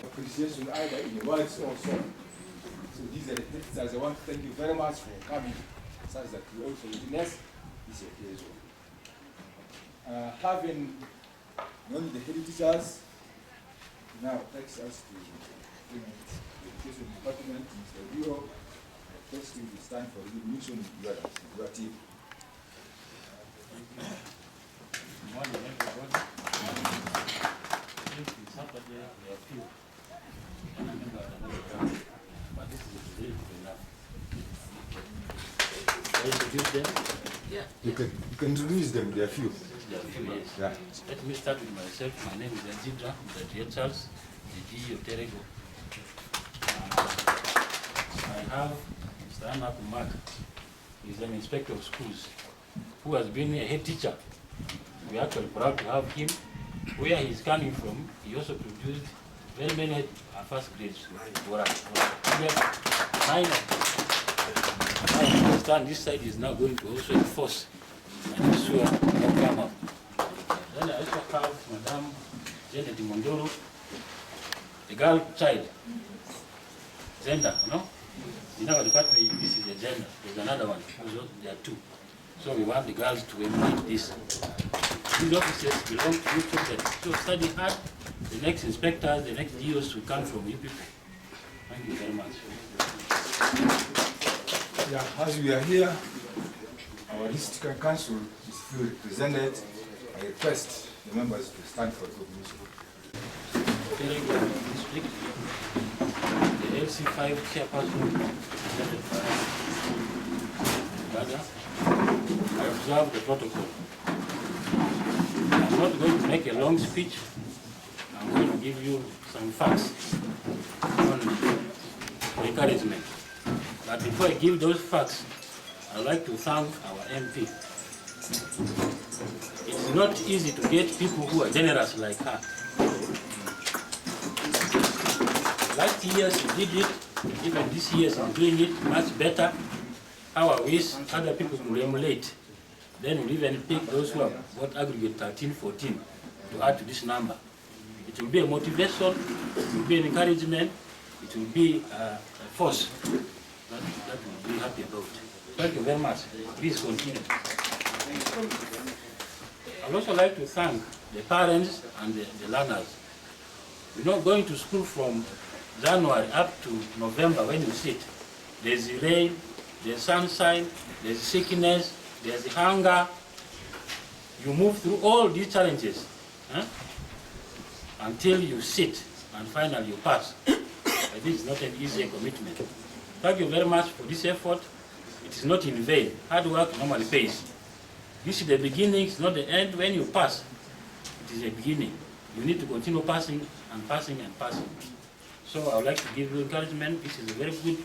Appreciation either in the words or so. So these are the teachers. I want to thank you very much for coming, such that you also witness this occasion. Having known the head teachers, now takes us to the Education Department, Mr. Bureau. First, we stand for the mission your team. Good morning, everybody. It's Saturday, we are few. And I'm member of the program, but this is really enough. Can you introduce them? Yeah. You can introduce them, they are few. There are few, yes. Yeah. Let me start with myself. My name is Obigah, the Charles, the G of Terego. I have Mr. Mark. He's an inspector of schools who has been a head teacher. We are actually proud to have him. Where he's coming from, he also produced very many first grades for us. I understand this side is now going to also enforce and ensure will come up. Then I also have Madame Janet Mondoro, a girl child, gender, no? In our department, this is a gender. There's another one, there are two. So we want the girls to emulate this. These officers belong to you children. So study hard. The next inspectors, the next DOs will come from you people. Thank you very much. Yeah, as we are here, our district council is still represented. I request the members to stand for recognition. Terego district, the LC5 chairperson, presented by Obigah. I observe the protocol. I'm not going to make a long speech. I'm going to give you some facts on encouragement. But before I give those facts, I'd like to thank our MP. It's not easy to get people who are generous like her. Last year she did it, even this year she's doing it much better. How I wish other people could emulate. Then we'll even pick those who have got aggregate 13, 14 to add to this number. It will be a motivation, it will be an encouragement, it will be a force that we'll be happy about. Thank you very much. Please continue. I'd also like to thank the parents and the learners. You're not going to school from January up to November when you sit. There's rain, there's sunshine, there's sickness, there's hunger. You move through all these challenges until you sit and finally you pass. I think it's not an easy commitment. Thank you very much for this effort. It is not in vain. Hard work normally pays. This is the beginning, it's not the end. When you pass, it is a beginning. You need to continue passing and passing and passing. So I would like to give you encouragement. This is a very good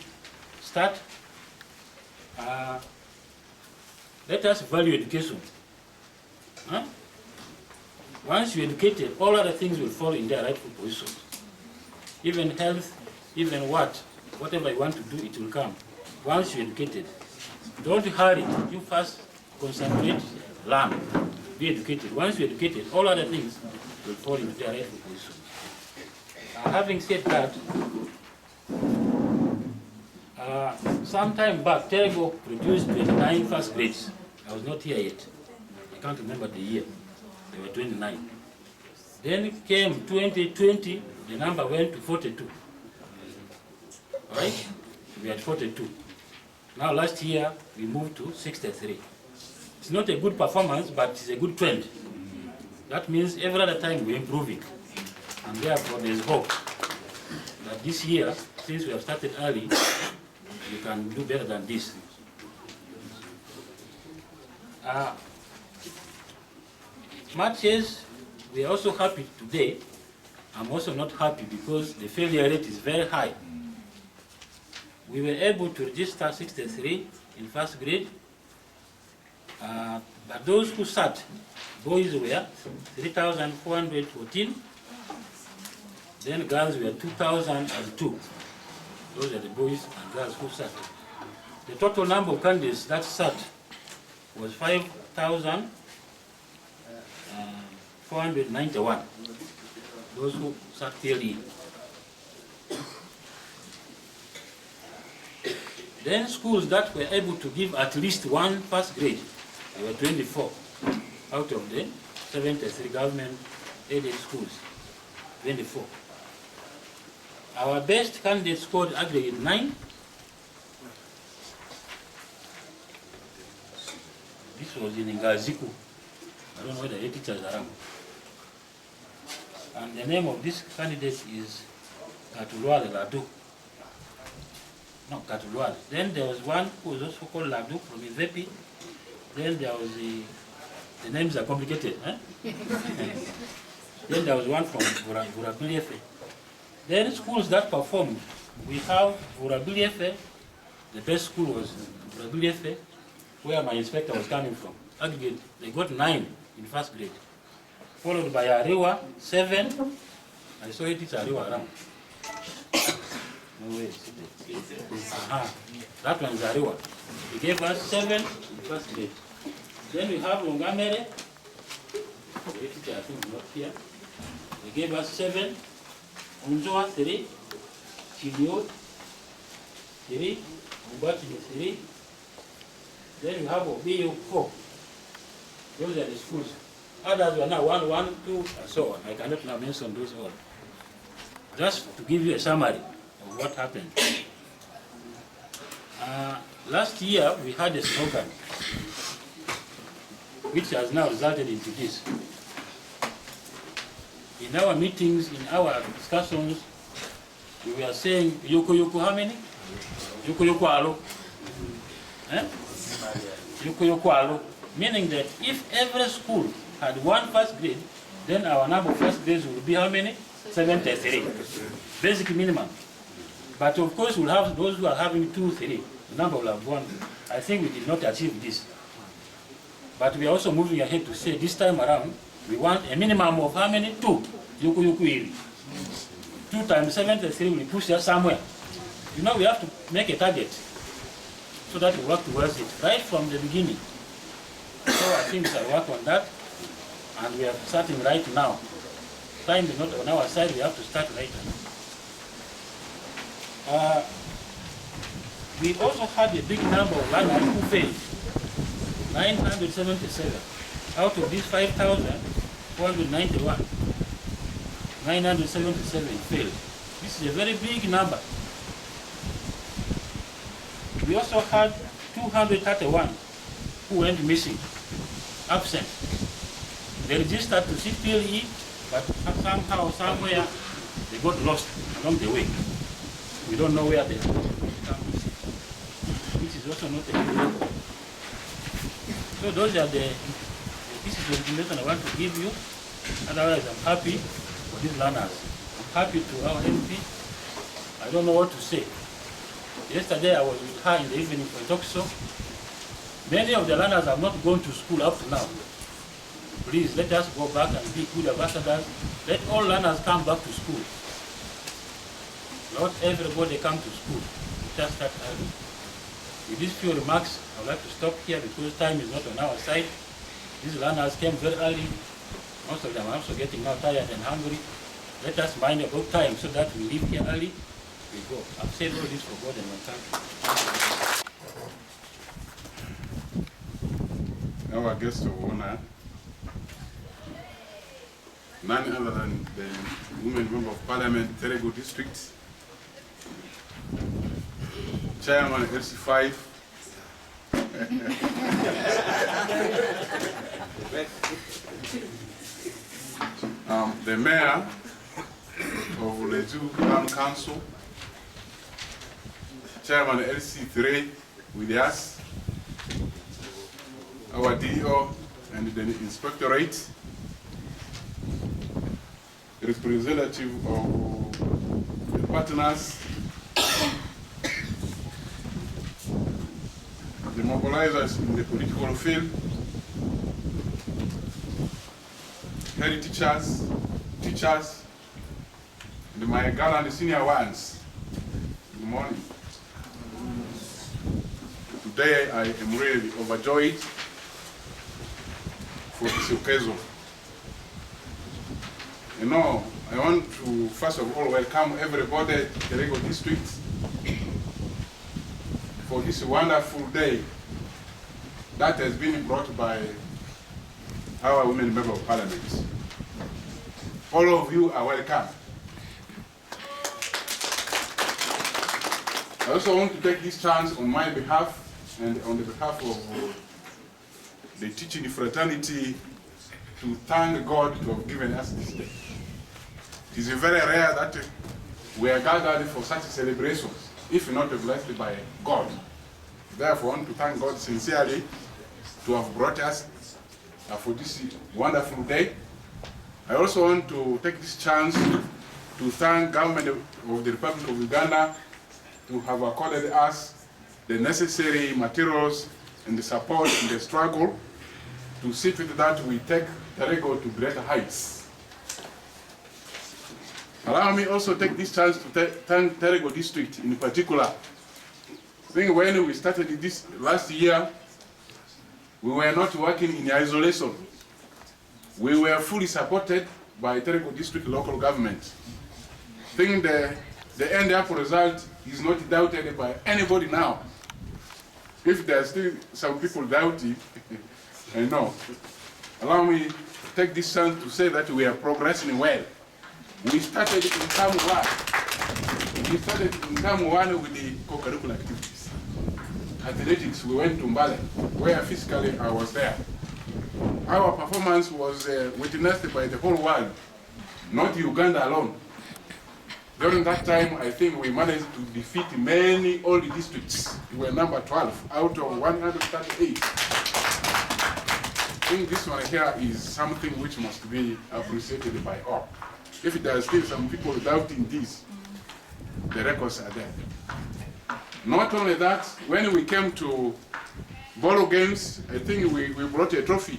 start. Let us value education. Once you're educated, all other things will fall in their rightful position. Even health, even whatever you want to do, it will come. Once you're educated, don't hurry. You first concentrate, learn, be educated. Once you're educated, all other things will fall into their rightful position. Having said that, some time back, Terego produced 29 first grades. I was not here yet. I can't remember the year. They were 29. Then came 2020, the number went to 42. All right? We had 42. Now last year, we moved to 63. It's not a good performance, but it's a good trend. That means every other time we're improving. And therefore, there's hope that this year, since we have started early, we can do better than this. Much as we are also happy today, I'm also not happy because the failure rate is very high. We were able to register 63 in first grade, but those who sat, boys were 3,414, then girls were 2,002. Those are the boys and girls who sat. The total number of candidates that sat was 5,491. Those who sat PLE. Then schools that were able to give at least one first grade, there were 24 out of the 73 government aided schools, 24. Our best candidate scored aggregate 9. This was in Ngaziku. I don't know whether the teachers are around. And the name of this candidate is Katulwale Ladu. No, Katulwale. Then there was one who was also called Ladu from Ivepi. Then there was the names are complicated. Eh? Then there was one from Vurabiliefe. Then schools that performed, we have Vurabiliefe. The best school was Vurabiliefe, where my inspector was coming from. Aggregate, they got 9 in first grade. Followed by Ariwa, 7. I saw it, it's Ariwa around. No way, that one's Ariwa. He gave us 7 in first grade. Then we have Longamere. The teacher, I think, not here. They gave us 7. Unzoa, 3. Chilio, 3. Mubati, 3. Then we have Obigah, 4. Those are the schools. Others were now 1, 1, 2, and so on. I cannot now mention those all. Just to give you a summary of what happened. Last year we had a slogan, which has now resulted into this. In our meetings, in our discussions, we were saying, Yuku Yuku how many? Yuku Yuku alo. Eh? Yuku Yuku alo. Meaning that if every school had one first grade, then our number of first grades would be how many? 73. Basic minimum. But of course we'll have those who are having 2, 3. The number will have gone. I think we did not achieve this. But we are also moving ahead to say this time around, we want a minimum of how many? 2. Yuku yuku iri. 2 times 73 will push us somewhere. You know, we have to make a target so that we work towards it right from the beginning. So I think we shall work on that, and we are starting right now. Time is not on our side, we have to start right now. We also had a big number of learners who failed, 977. Out of these 5,491, 977 failed. This is a very big number. We also had 231 who went missing, absent. They registered to CPLE, but somehow, somewhere, they got lost along the way. We don't know where they are, which is also not a good record. So those are the pieces of information I want to give you. Otherwise, I'm happy for these learners. I'm happy to our MP. I don't know what to say. Yesterday, I was with her in the evening for a talk show. Many of the learners have not gone to school up to now. Please, let us go back and be good ambassadors. Let all learners come back to school. Not everybody come to school. Just start early. With these few remarks, I would like to stop here because time is not on our side. These learners came very early. Most of them are also getting now tired and hungry. Let us mind about time so that we leave here early. We go. I've said all this for God and my country. Our guest of honor, none other than the women member of Parliament, Terego District, Chairman LC5, the Mayor of Leju Town Council, Chairman LC3 with us, our DO and the Inspectorate, representative of the partners, the mobilizers in the political field, head teachers, and my gallant senior ones. Good morning. Today I am really overjoyed for this occasion. You know, I want to first of all welcome everybody to Terego district for this wonderful day that has been brought by our women member of parliament. All of you are welcome. I also want to take this chance on my behalf and on the behalf of the teaching fraternity to thank God to have given us this day. It is very rare that we are gathered for such celebrations, if not blessed by God. Therefore, I want to thank God sincerely to have brought us for this wonderful day. I also want to take this chance to thank government of the Republic of Uganda to have accorded us the necessary materials and the support in the struggle to see to that we take Terego to greater heights. Allow me also take this chance to thank Terego district in particular. I think when we started this last year, we were not working in isolation. We were fully supported by Terego district local government. I think the end-up result is not doubted by anybody now. If there are still some people doubting, I know. Allow me to take this chance to say that we are progressing well. We started in term one. We started in term one with the co-curricular activities. Athletics, we went to Mbale, where physically I was there. Our performance was witnessed by the whole world, not Uganda alone. During that time, I think we managed to defeat many old districts. We were number 12 out of 138. I think this one here is something which must be appreciated by all. If there are still some people doubting this, the records are there. Not only that, when we came to ball games, I think we brought a trophy.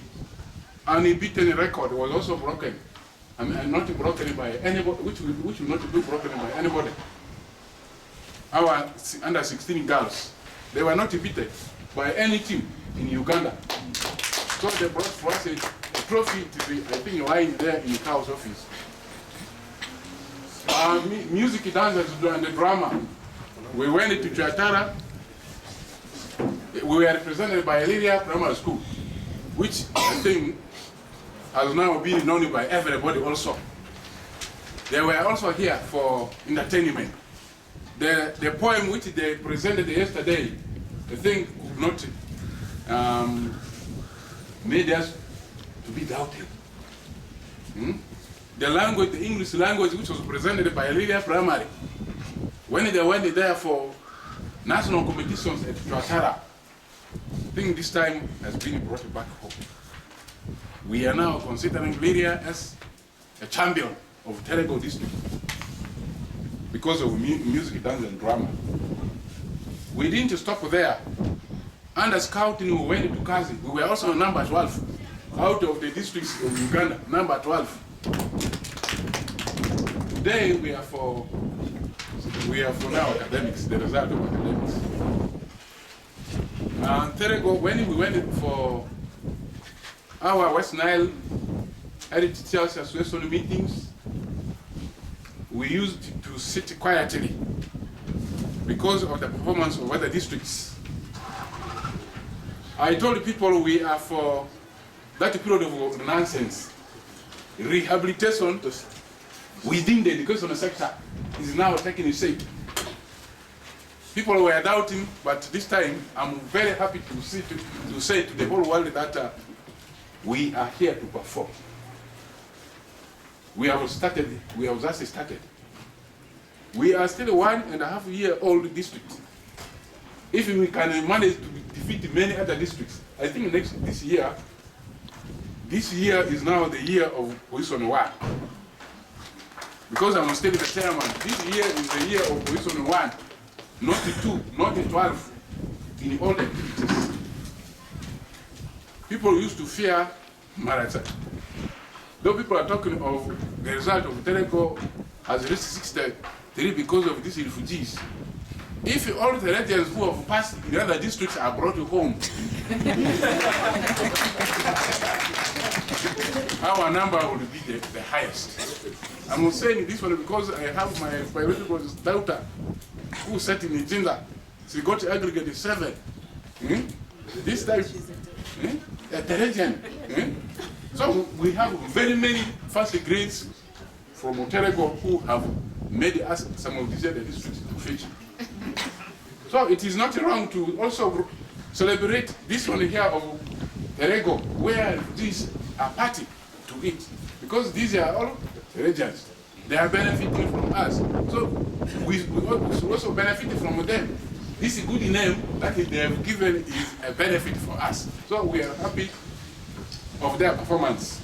Unbeaten record was also broken. And not broken by anybody, which will not be broken by anybody. Our under 16 girls, they were not beaten by any team in Uganda. So they brought for us a trophy to be, I think, lying there in the House office. Music, dances, and the drama. We went to Chatara. We were represented by Lilia Primary School, which I think has now been known by everybody also. They were also here for entertainment. The poem which they presented yesterday, I think could not made us to be doubted. The language, the English language which was presented by Lilia Primary, when they went there for national competitions at Tuatara, I think this time has been brought back home. We are now considering Lyria as a champion of Terego district because of music, dance, and drama. We didn't stop there. Under scouting, we went to Kazi. We were also number 12 out of the districts of Uganda, number 12. Today we are for now academics, the result of academics. Terego, when we went for our West Nile Heritage Teachers Association meetings, we used to sit quietly because of the performance of other districts. I told people we are for that period of nonsense. Rehabilitation within the educational sector is now taking shape. People were doubting, but this time I'm very happy to say to the whole world that we are here to perform. We have just started. We are still 1.5 year old district. If we can manage to defeat many other districts, I think this year is now the year of position 1. Because I'm still the chairman, this year is the year of position 1, not 2, not 12, in all the activities. People used to fear marathon. Though people are talking of the result of Terego has reached 63 because of these refugees. If all the Redians who have passed in other districts are brought home, our number will be the highest. I'm saying this one because I have my biological daughter who sat in Jinda. She got aggregate 7. This type, a Teresian. So we have very many first grades from Terego who have made us some of these other districts to fetch. So it is not wrong to also celebrate this one here of Terego, where these are party to it, because these are all Teregians. They are benefiting from us. So we should also benefit from them. This good name that they have given is a benefit for us. So we are happy of their performance.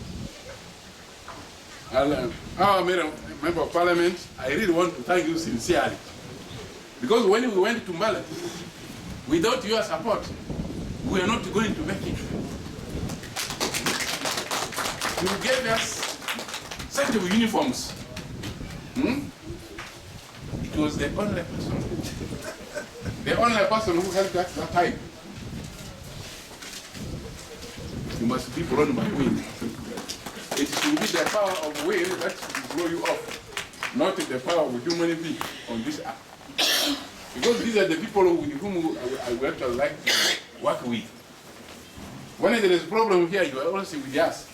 Our member of parliament, I really want to thank you sincerely. Because when we went to Mbale, without your support, we are not going to make it. You gave us set of uniforms. It was the only person who helped us that time. You must be blown by wind. It should be the power of wind that will blow you off, not the power of human being on this earth. Because these are the people with whom I would actually like to work with. When there is a problem here, you are also with us.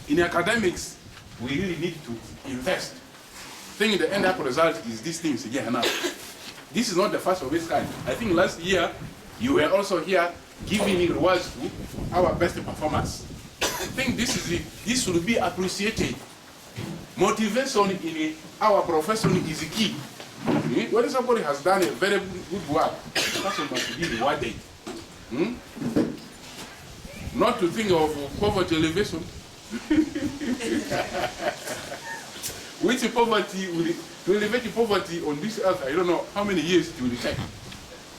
In academics, we really need to invest. I think the end up result is these things here now. This is not the first of its kind. I think last year, you were also here giving rewards to our best performers. I think this should be appreciated. Motivation in our profession is key. When somebody has done a very good work, the person must be rewarded. Not to think of poverty elevation. Which poverty, to elevate poverty on this earth, I don't know how many years it will take.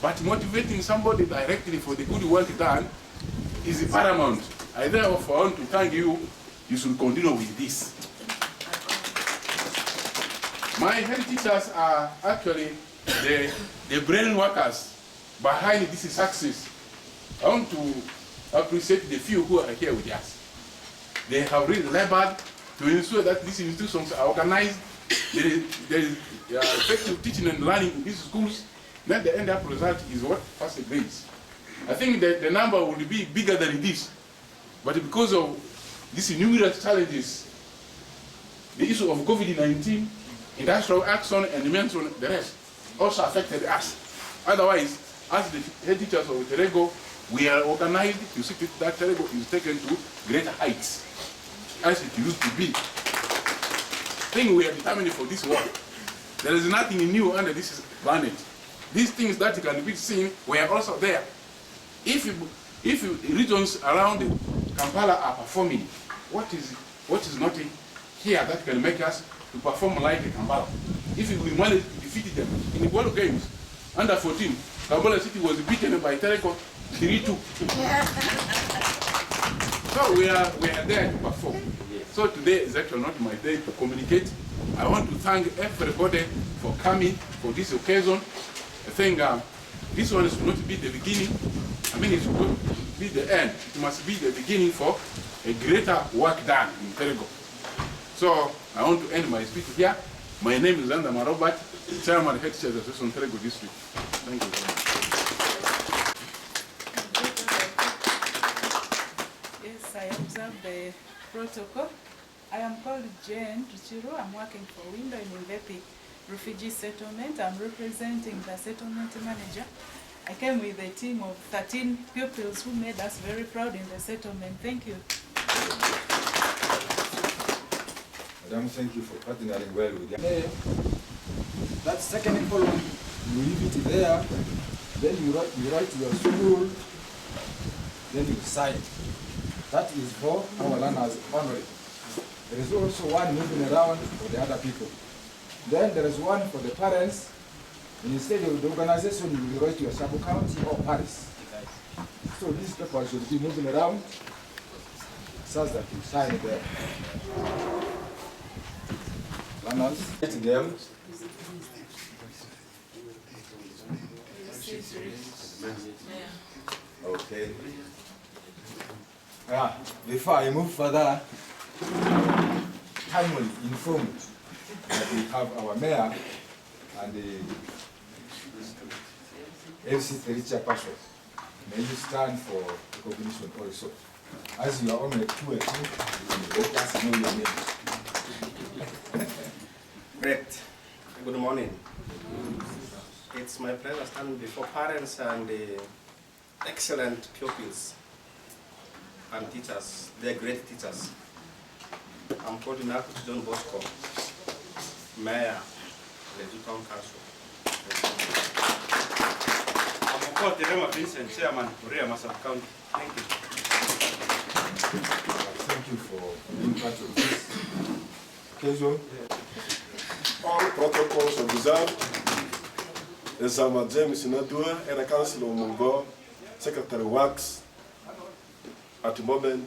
But motivating somebody directly for the good work done is paramount. I therefore want to thank you. You should continue with this. My head teachers are actually the brain workers behind this success. I want to appreciate the few who are here with us. They have really labored to ensure that these institutions are organized, there is effective teaching and learning in these schools. Then the end up result is what first grades. I think that the number will be bigger than this, but because of these numerous challenges, the issue of COVID-19, industrial action, and mention the rest also affected us. Otherwise, as the head teachers of Terego, we are organized to see that Terego is taken to greater heights, as it used to be. I think we are determined for this work. There is nothing new under this planet. These things that can be seen were also there. If regions around Kampala are performing, what is not here that can make us to perform like Kampala? If we manage to defeat them in the World Games, under 14, Kampala City was beaten by Terego 3-2. So we are there to perform. So today is actually not my day to communicate. I want to thank everybody for coming for this occasion. I think this one should not be the beginning. I mean, it should be the end. It must be the beginning for a greater work done in Terego. So I want to end my speech here. My name is Andama Robert, Chairman of Head Teachers Association Terego District. Thank you very much. Yes, I observe the protocol. I am called Jane Tuchiro. I'm working for Window in Mvepi Refugee Settlement. I'm representing the settlement manager. I came with a team of 13 pupils who made us very proud in the settlement. Thank you. Madam, thank you for partnering well with them. That second column, you leave it there, then you write your school, then you sign. That is for our learners only. There is also one moving around for the other people. Then there is one for the parents. Instead of the organization, you will write your sub-county or parish. So these papers should be moving around such that you sign there. Learners, get them. Okay. Before I move further, timely informed that we have our mayor and the LC3 chairperson. May you stand for recognition also. As you are on the tour, let us know your names. Great. Good morning. It's my pleasure standing before parents and excellent pupils and teachers. They're great teachers. I'm called Naku John Bosco, Mayor, Leju Town Council. I'm called Terego Vincent, Chairman, Korea Masab County. Thank you. Thank you for being part of this occasion. All protocols observed. Ezama James Nadua, and Council of Mungo, Secretary Works, at the moment,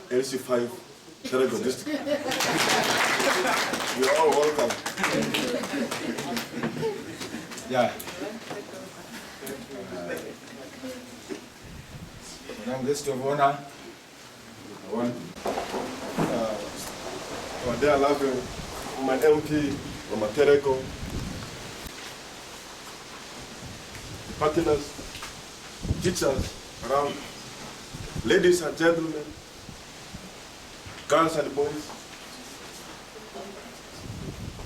LC5, Terego District. You are all welcome. Yeah. Madam Guest of Honor, Our dear loving, my MP, from Terego, partners, teachers around, ladies and gentlemen, girls and boys.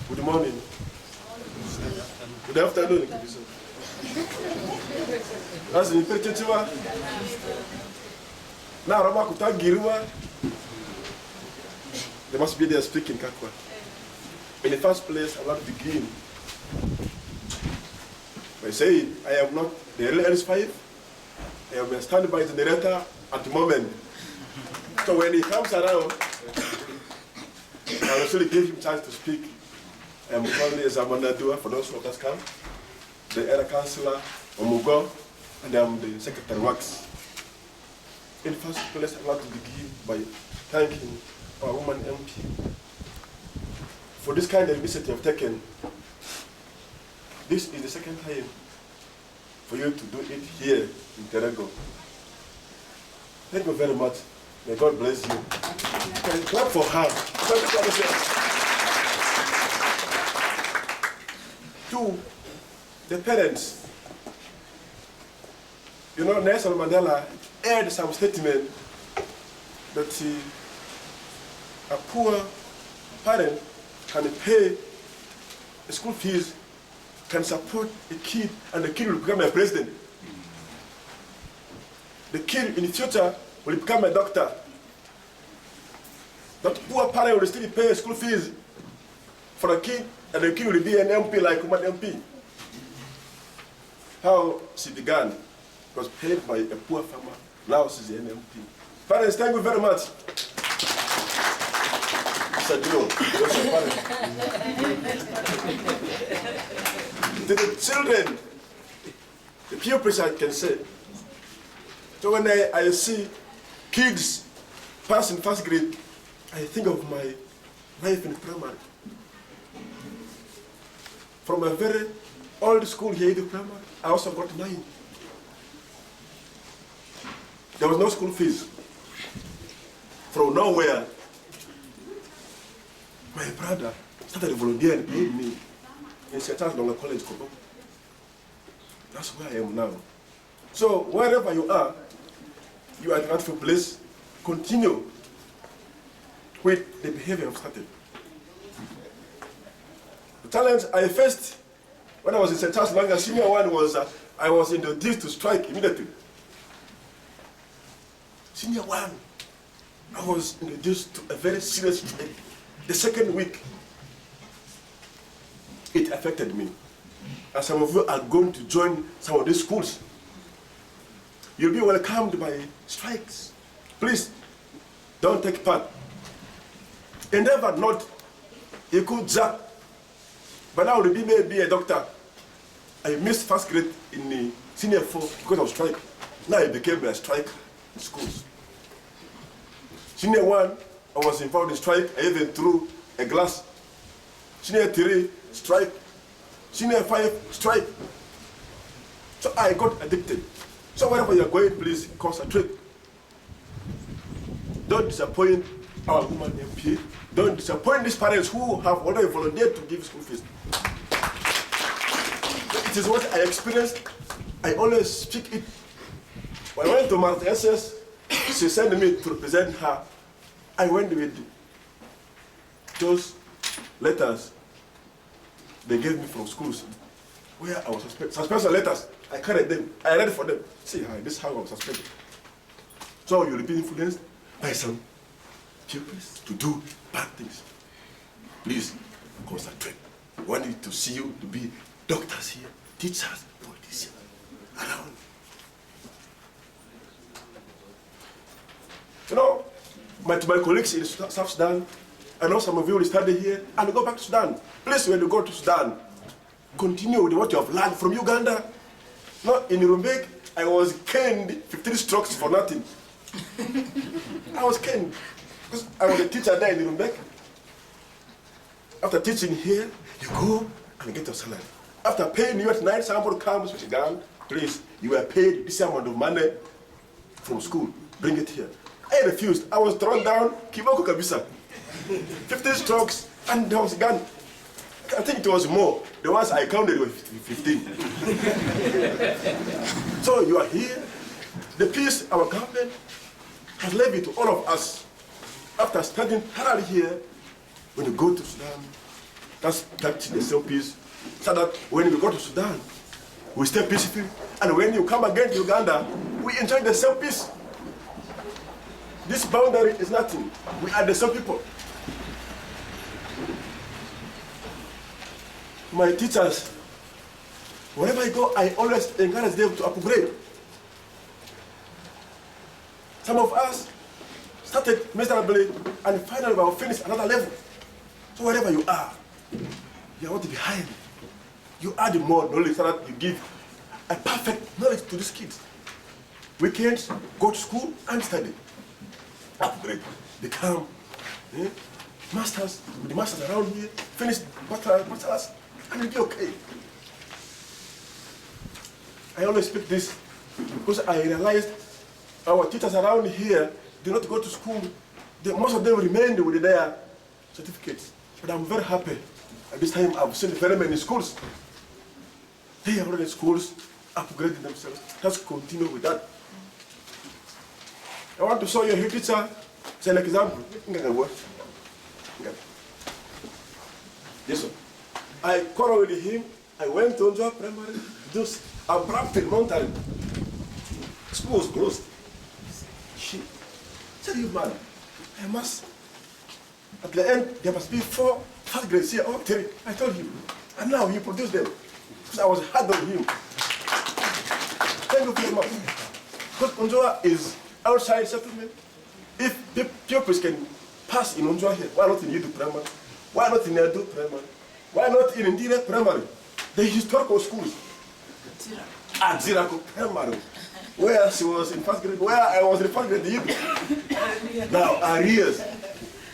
Good morning. Good afternoon. As in Perchetua, now Ramakuta Girua, they must be there speaking Kakwa. In the first place, I want to begin by saying I am not the LS5. I am a standby generator at the moment. So when he comes around, I will actually give him a chance to speak. I am currently a Zamanadua for those who have come, the area councillor, Omugo, and I am the secretary works. In the first place, I want to begin by thanking our woman MP for this kind of initiative taken. This is the second time for you to do it here in Terego. Thank you very much. May God bless you. And clap for her. To the parents, you know, Nelson Mandela aired some statement that a poor parent can pay school fees, can support a kid, and the kid will become a president. The kid in the future will become a doctor. That poor parent will still pay school fees for a kid, and the kid will be an MP like Woman MP. How she began was paid by a poor farmer. Now she's an MP. Parents, thank you very much. To the children, the pupils, I can say. So when I see kids pass in first grade, I think of my life in primary. From a very old school here in the primary, I also got 9. There was no school fees. From nowhere, my brother started volunteering and paid me in St. Charles Longer College. That's where I am now. So wherever you are in a grateful place, continue with the behavior I've started. The challenge I faced when I was in St. Charles Longer Senior 1 was I was introduced to strike immediately. Senior 1, I was introduced to a very serious strike. The second week, it affected me. And some of you are going to join some of these schools. You'll be welcomed by strikes. Please, don't take part. Endeavor not equal job. But now will be maybe a doctor. I missed first grade in the senior 4 because of strike. Now I became a strike in schools. Senior 1, I was involved in strike. I even threw a glass. Senior 3, strike. Senior 5, strike. So I got addicted. So wherever you're going, please concentrate. don't disappoint our woman MP. Don't disappoint these parents who have already volunteered to give school fees. It is what I experienced. I always speak it. When I went to Martha SS, she sent me to represent her. I went with those letters they gave me from schools where I was suspended. Suspension letters, I carried them. I read for them. See, this is how I was suspended. So you'll be influenced by some pupils to do bad things. Please concentrate. I want you to see you to be doctors here, teachers, politicians around. You know, my colleagues in South Sudan, I know some of you will study here and go back to Sudan. Please, when you go to Sudan, continue with what you have learned from Uganda. No, in Rumbek, I was caned 15 strokes for nothing. I was caned because I was a teacher there in Rumbek. After teaching here, you go and get your salary. After paying you at night, somebody comes with a gun. Please, you were paid this amount of money from school. Bring it here. I refused. I was thrown down. Kiboko kabisa. 15 strokes, and there was a gun. I think it was more. The ones I counted were 15. So you are here. The peace our government has levied to all of us. After studying thoroughly here, when you go to Sudan, that's practicing the same peace. So that when we go to Sudan, we stay peaceful. And when you come again to Uganda, we enjoy the same peace. This boundary is nothing. We are the same people. My teachers, wherever I go, I always encourage them to upgrade. Some of us started miserably and finally we have finished another level. So wherever you are not behind. You add more knowledge so that you give a perfect knowledge to these kids. Weekends, go to school and study. Upgrade, become masters, with the masters around here, finish bachelors, and you'll be okay. I always speak this because I realized our teachers around here do not go to school. Most of them remained with their certificates. But I'm very happy. At this time, I've seen very many schools. They are already schools upgrading themselves. Let's continue with that. I want to show you a picture. It's an example. This one. I quarreled with him. I went to Onjwa Primary. Just abruptly, mountain. School was closed. She said, "You man, I must." At the end, there must be 4 first grades here. Oh, Terry, I told him. And now he produced them. Because I was hard on him. Thank you very much. Because Onjwa is outside settlement. If the pupils can pass in Onjwa here, why not in Yidu Primary? Why not in Edo Primary? Why not in Indira Primary? The historical schools. At Zirako Primary. Where she was in first grade, where I was in first grade, Yidu. Now, arrears.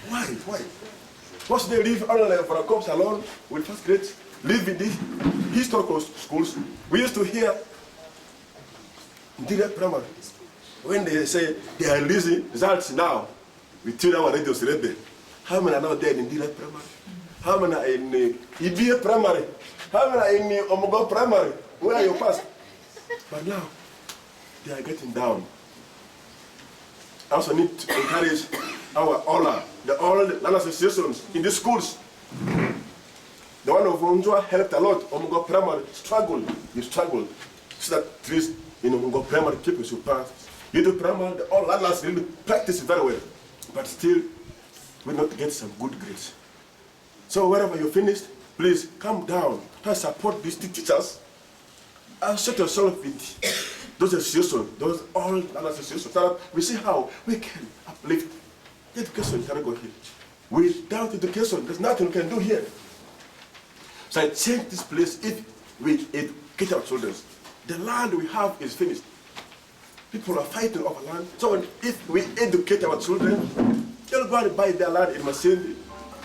Why? Once they leave only for a cops alone with first grades, live in these historical schools. We used to hear Indira Primary. When they say they are releasing results now, we tune our radios rebel. How many are now there in Indira Primary? How many are in Ibia Primary? How many are in Omogo Primary? Where are you past? But now, they are getting down. I also need to encourage our OLA, the all land associations in the schools. The one of Onjwa helped a lot. Omogo Primary struggled. You struggled. So that at least in Omogo Primary people should pass. You do Primary, the all landlords really practice very well. But still, we not get some good grades. So wherever you're finished, please come down. Try to support these teachers. Associate yourself with those associations, those all land associations. So that we see how we can uplift education in Terego here. Without education, there's nothing we can do here. So I change this place if we educate our children. The land we have is finished. People are fighting over land. So if we educate our children, they'll go and buy their land in Masindi.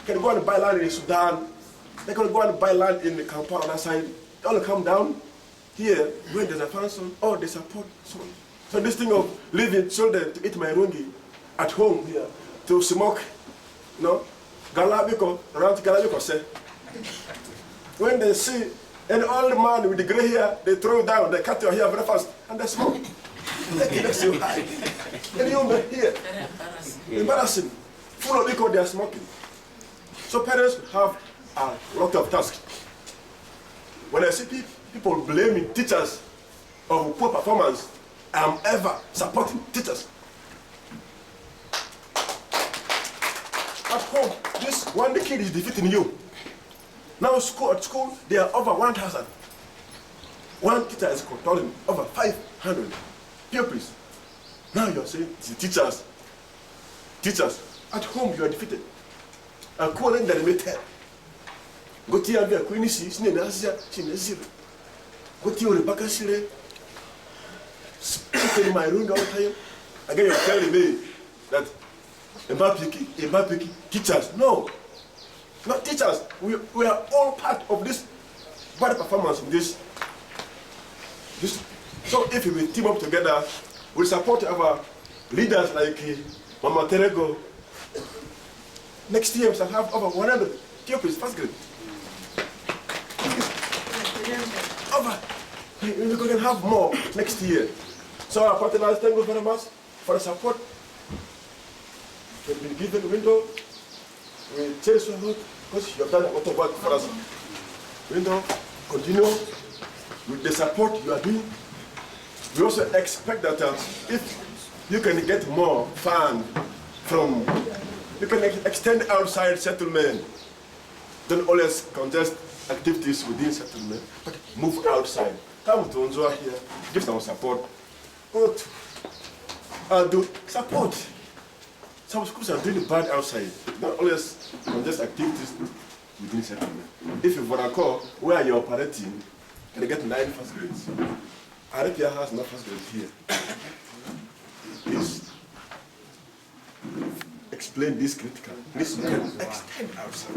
They can go and buy land in Sudan. They can go and buy land in the Kampala on that side. They all come down here when there's a function or they support. So this thing of leaving children to eat my rungi, at home here to smoke, galabiko, around galabiko say. When they see an old man with the gray hair, they throw you down, they cut your hair very fast, and they smoke. It makes you high. And you here, embarrassing, full of liquor, they are smoking. So parents have a lot of tasks. When I see people blaming teachers of poor performance, I'm ever supporting teachers. At home, this one the kid is defeating you. Now at school, they are over 1,000. One teacher is controlling over 500 pupils. Now you're saying teachers. At home you are defeated. I'm calling the limited. Go to your queen, she's in Asia, she's in Go to your Rebecca Sire. In my room all the time. Again, you're telling me that Mbapiki, teachers. No, not teachers. We are all part of this bad performance in this. So if we team up together, we support our leaders like Mama Terego. Next year we shall have over 100 pupils first grade. We can have more next year. So our partners, thank you very much for the support. We've been given a window. We cherish your vote because you have done a lot of work for us. Window, continue with the support you are doing. We also expect that if you can get more fund from, you can extend outside settlement. Don't always contest activities within settlement, but move outside. Come to Onzoa here, give some support. Do support. Some schools are doing bad outside. Don't always contest activities within settlement. If you want to call where you're operating, can you get 9 first grades? Arabia has no first grade here. Please explain this critical. Please extend outside.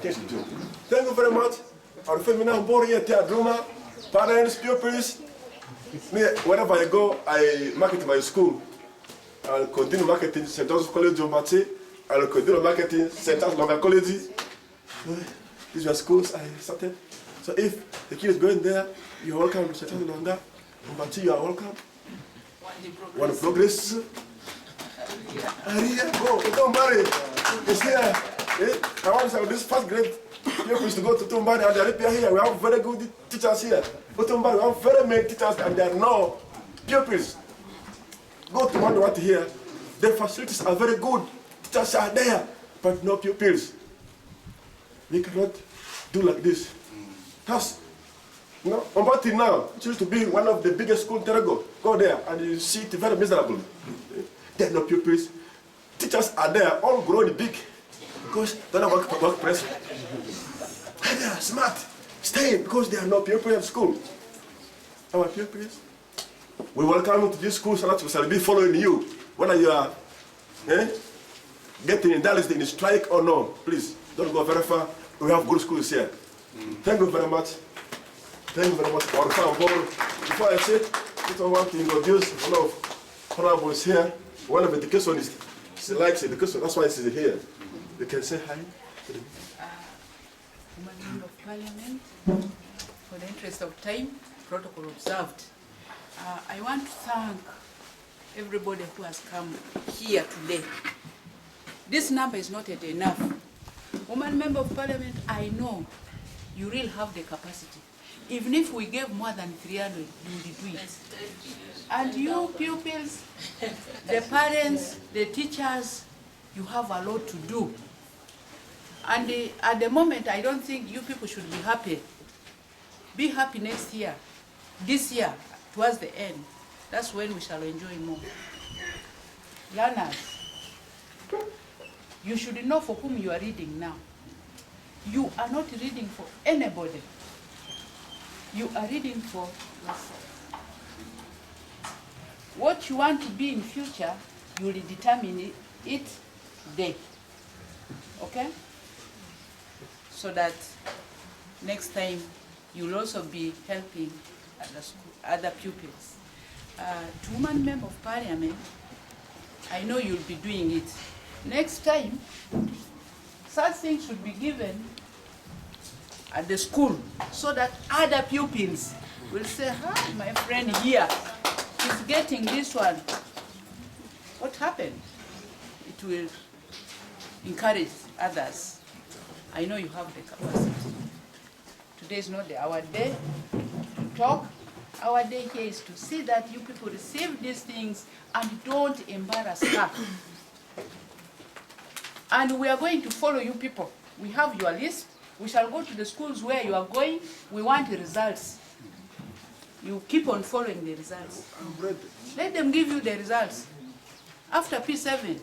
Thank you very much. Our family now born here, Druma, parents, pupils. Wherever I go, I market my school. I'll continue marketing St. Joseph's College of Mate. I'll continue marketing St. Joseph's Local College. These were schools I started. So if the kid is going there, you're welcome to St. Joseph's Longa. Mate, you are welcome. One progress. Aria, go, don't marry. It's here. I want to have this first grade. Pupils to go to Tumbari and Arabia here. We have very good teachers here. Go to Tumbari, we have very many teachers and there are no pupils. Go to Mandawati here. The facilities are very good. Teachers are there, but no pupils. We cannot do like this. That's, Ombati now, it used to be one of the biggest schools in Terego. Go there and you see it very miserable. There are no pupils. Teachers are there, all grown big. Because they don't work press. And they are smart. Staying because there are no pupils at school. Our pupils, we welcome you to this school so that we shall be following you. Whether you are getting indulged in a strike or no, please don't go very far. We have good schools here. Thank you very much. Thank you very much for our board. Before I say, I want to introduce one of honorables here. One of education is, she likes education, that's why she's here. You can say hi. Member of Parliament, for the interest of time, protocol observed. I want to thank everybody who has come here today. This number is not yet enough. Woman Member of Parliament, I know you really have the capacity. Even if we gave more than 300, you will do it. And you pupils, the parents, the teachers, you have a lot to do. And at the moment, I don't think you people should be happy. Be happy next year. This year, towards the end, that's when we shall enjoy more. Learners, you should know for whom you are reading now. You are not reading for anybody. You are reading for yourself. What you want to be in future, you will determine it today. Okay? So that next time you will also be helping other pupils. To Woman Member of Parliament, I know you'll be doing it. Next time, such things should be given at the school so that other pupils will say, my friend here is getting this one. What happened? It will encourage others. I know you have the capacity. Today is not our day to talk. Our day here is to see that you people receive these things and don't embarrass her. And we are going to follow you people. We have your list. We shall go to the schools where you are going. We want the results. You keep on following the results. Let them give you the results. After P7,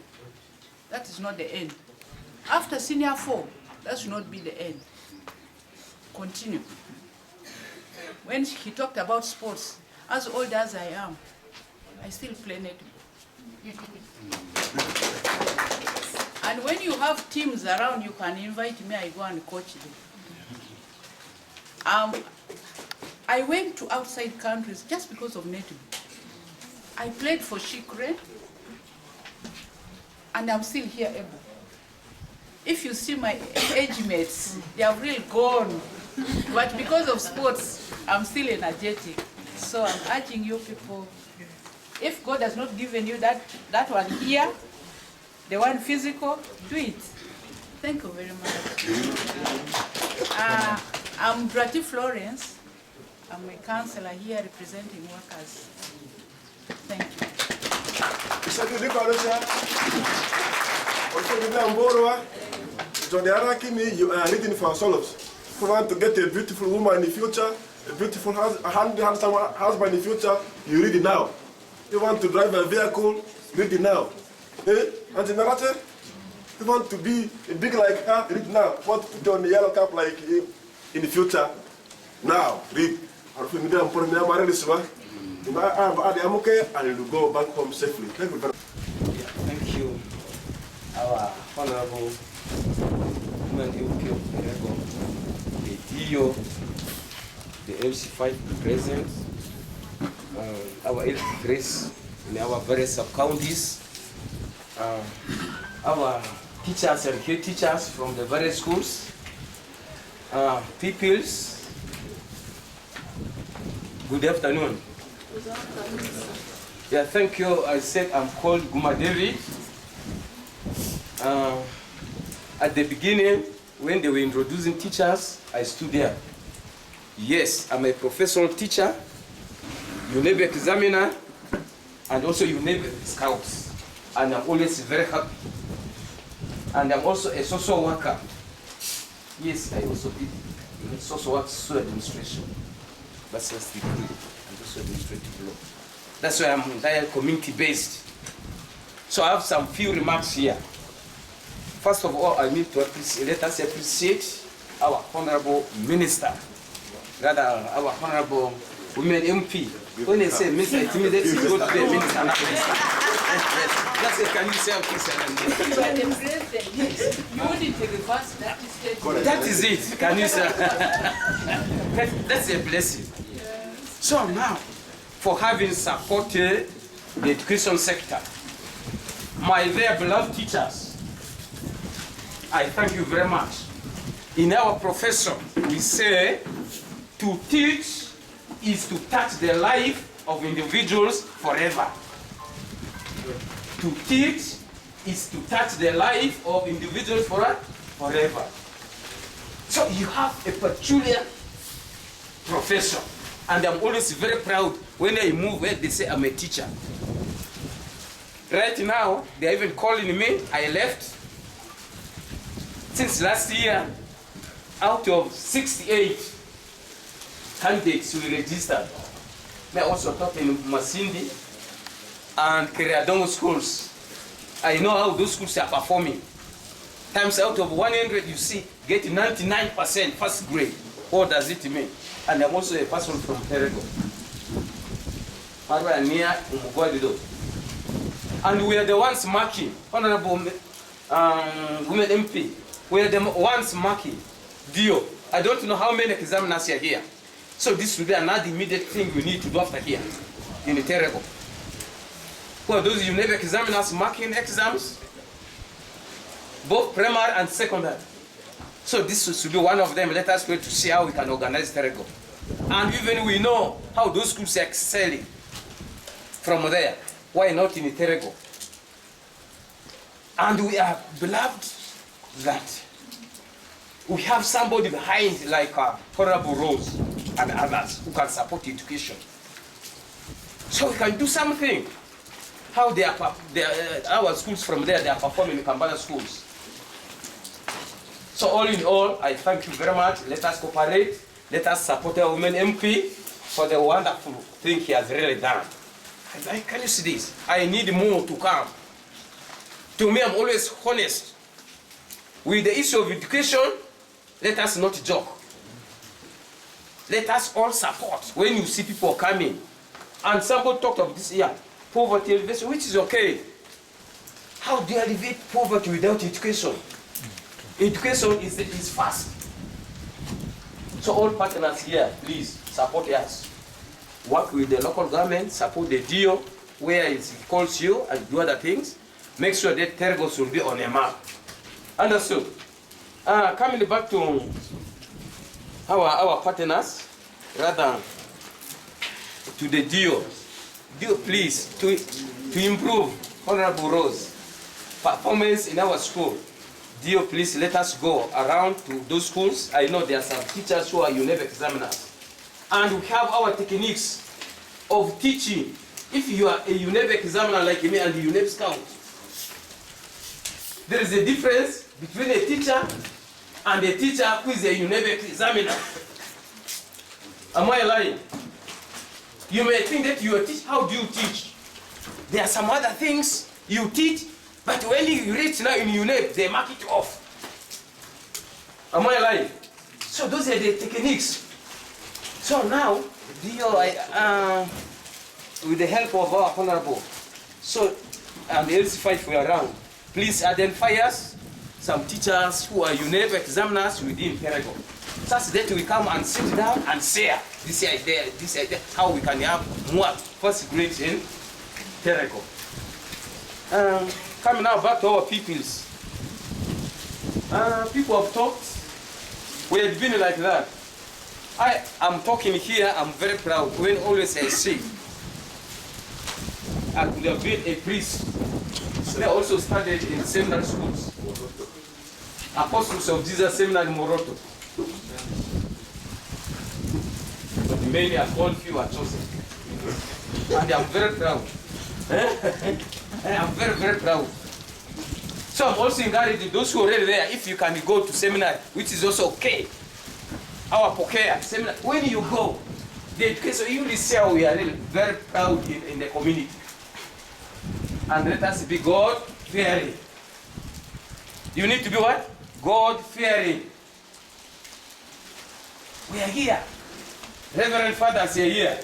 that is not the end. After Senior 4, that should not be the end. Continue. When he talked about sports, as old as I am, I still play netball. And when you have teams around, you can invite me, I go and coach them. I went to outside countries just because of netball. I played for Shikre, and I'm still here able. If you see my age mates, they have really gone. But because of sports, I'm still energetic. So I'm urging you people, if God has not given you that one here, the one physical, do it. Thank you very much. I'm Brati Florence. I'm a counselor here representing workers. Thank you. You are reading for ourselves. We want to get a beautiful woman in the future, a beautiful handsome husband in the future, you read it now. You want to drive a vehicle, read it now. And the narrator, you want to be big like her, read now. You want to put on the yellow cap like him in the future, now, read. And you go back home safely. Thank you, our Honorable Women MP of Terego, the DO, the MC5 present, our Grace in our various sub-counties, our teachers and head teachers from the various schools, peoples. Good afternoon. Yeah, thank you. I said I'm called Guma David. At the beginning, when they were introducing teachers, I stood there. Yes, I'm a professional teacher, UNEB examiner, and also UNEB scout. And I'm always very happy. And I'm also a social worker. Yes, I also did social work, social administration, bachelor's degree, and also administrative law. That's why I'm entire community-based. So I have some few remarks here. First of all, I need to let us appreciate our Honorable Minister, rather our Honorable Women MP. When they say Minister, it immediately go to the Minister, not Minister. That's it. Can you say please? You are the president, yes. You wouldn't reverse that statement. That is it. Can you say? That's a blessing. So now, for having supported the education sector, my very beloved teachers, I thank you very much. In our profession, we say to teach is to touch the life of individuals forever. To teach is to touch the life of individuals forever. So you have a peculiar profession. And I'm always very proud when I move where they say I'm a teacher. Right now, they're even calling me. I left. Since last year, out of 68 candidates we registered, I also taught in Masindi and Keriadongo schools. I know how those schools are performing. Times out of 100, you see, get 99% first grade. What does it mean? And I'm also a person from Terego. And we are the ones marking, Honorable Women MP, we are the ones marking Dio. I don't know how many examiners are here. So this will be another immediate thing we need to do after here in the Terego. who are those UNEB examiners marking exams, both primary and secondary. So this should be one of them. Let us wait to see how we can organize Terego. And even we know how those schools are excelling from there. Why not in Terego? And we are beloved that we have somebody behind like Honorable Rose and others who can support education. So we can do something. How they are, our schools from there, they are performing in Kampala schools. So all in all, I thank you very much. Let us cooperate. Let us support our women MP for the wonderful thing he has really done. And can you see this? I need more to come. To me, I'm always honest. With the issue of education, let us not joke. Let us all support when you see people coming. And somebody talked of this here, poverty alleviation, which is okay. How do you alleviate poverty without education? Education is fast. So all partners here, please support us. Work with the local government, support the DO where it calls you and do other things. Make sure that Terego will be on a map. Understood? Coming back to our partners, rather to the DO. DO, please, to improve Honorable Rose performance in our school. DO, please let us go around to those schools. I know there are some teachers who are UNEB examiners. And we have our techniques of teaching. If you are a UNEB examiner like me and a UNEB scout, there is a difference between a teacher and a teacher who is a UNEB examiner. Am I lying? You may think that you are teaching. How do you teach? There are some other things you teach, but when you reach now in UNEB, they mark it off. Am I lying? So those are the techniques. So now, with the help of our Honorable, so and the LC5 we are around, please identify us some teachers who are UNEB examiners within Terego, such that we come and sit down and share this idea, how we can have more first grades in Terego. Coming now back to our peoples. People have talked. We have been like that. I am talking here, I'm very proud. When always I say, I could have been a priest. They also studied in seminary schools. Apostles of Jesus Seminary in Moroto. But many are called, few are chosen. And I'm very proud. I'm very, very proud. So I'm also encouraging those who are already there, if you can go to seminary, which is also okay. Our Pokea seminar, when you go, the education, you will see how we are really very proud in the community. And let us be God-fearing. You need to be what? God-fearing. We are here. Reverend fathers are here.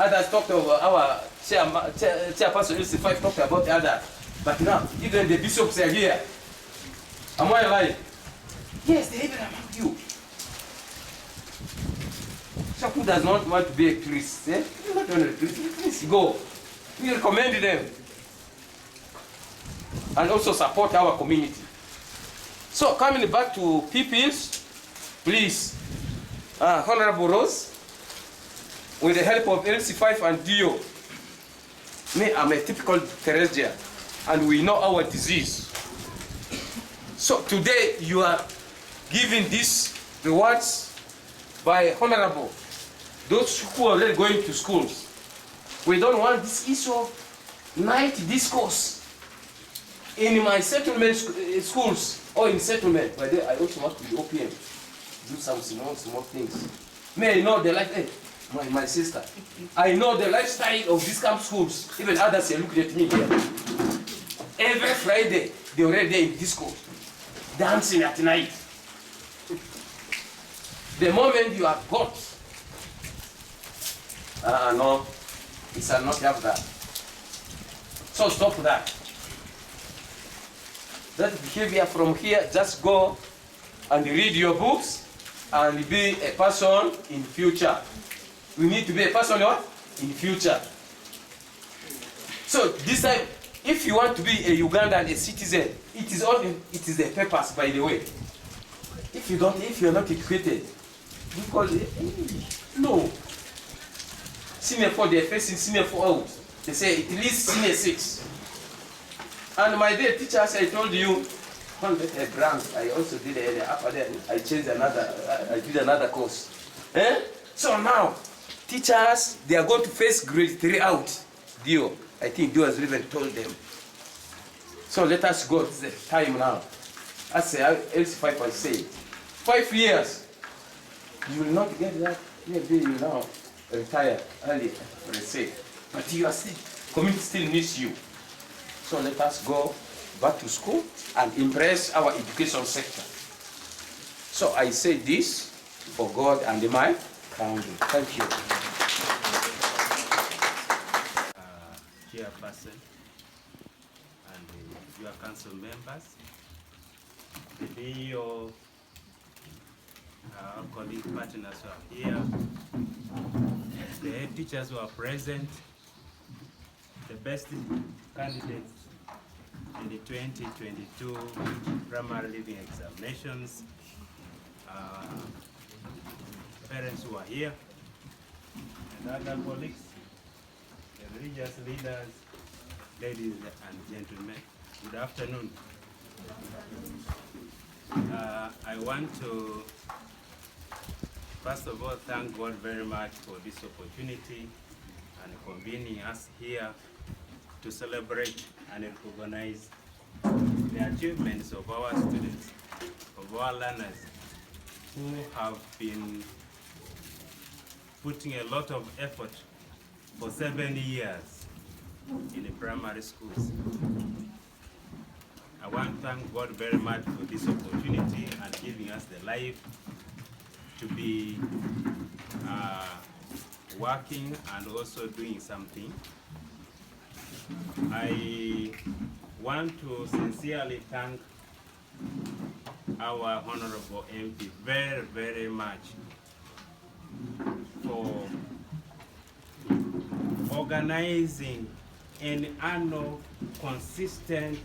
Others talked about our chairperson, LC5 talked about the others. But now, even the bishops are here. Am I lying? Yes, they're even among you. So who does not want to be a priest? Eh? Not only a priest, please go. We recommend them. And also support our community. So coming back to peoples, please, Honorable Rose, with the help of LC5 and DO, me, I'm a typical Teresian, and we know our disease. So today you are giving these rewards by Honorable, those who are already going to schools. We don't want this issue of night discourse in my settlement schools or in settlement. By the way, I also work with OPM, do some small things. May I know the life, my sister, I know the lifestyle of these camp schools. Even others are looking at me here. Every Friday, they're already there in disco, dancing at night. The moment you are got, no, it shall not have that. So stop that. That behavior from here, just go and read your books and be a person in future. We need to be a person what? In future. So this time, if you want to be a Ugandan, a citizen, it is the papers, by the way. If you're not equated, because no. Senior 4, they're facing senior 4 out. They say at least senior 6. And my dear teachers, I told you, on the grant, I also did the upper there. I did another course. So now, teachers, they are going to face grade 3 out. Dio, I think Dio has even told them. So let us go to the time now. As LC5 was saying, 5 years, you will not get that. Maybe you now retire early, let's say. But you are still, community still needs you. So let us go back to school and embrace our education sector. So I say this for God and my country. Thank you. Chairperson and your council members, the DEO, our colleague partners who are here, the head teachers who are present, the best candidates in the 2022 primary living examinations, parents who are here, and other colleagues, the religious leaders, ladies and gentlemen, good afternoon. I want to first of all thank God very much for this opportunity and convening us here to celebrate and recognize the achievements of our students, of our learners who have been putting a lot of effort for 7 years in the primary schools. I want to thank God very much for this opportunity and giving us the life to be working and also doing something. I want to sincerely thank our Honorable MP very, very much for organizing an annual consistent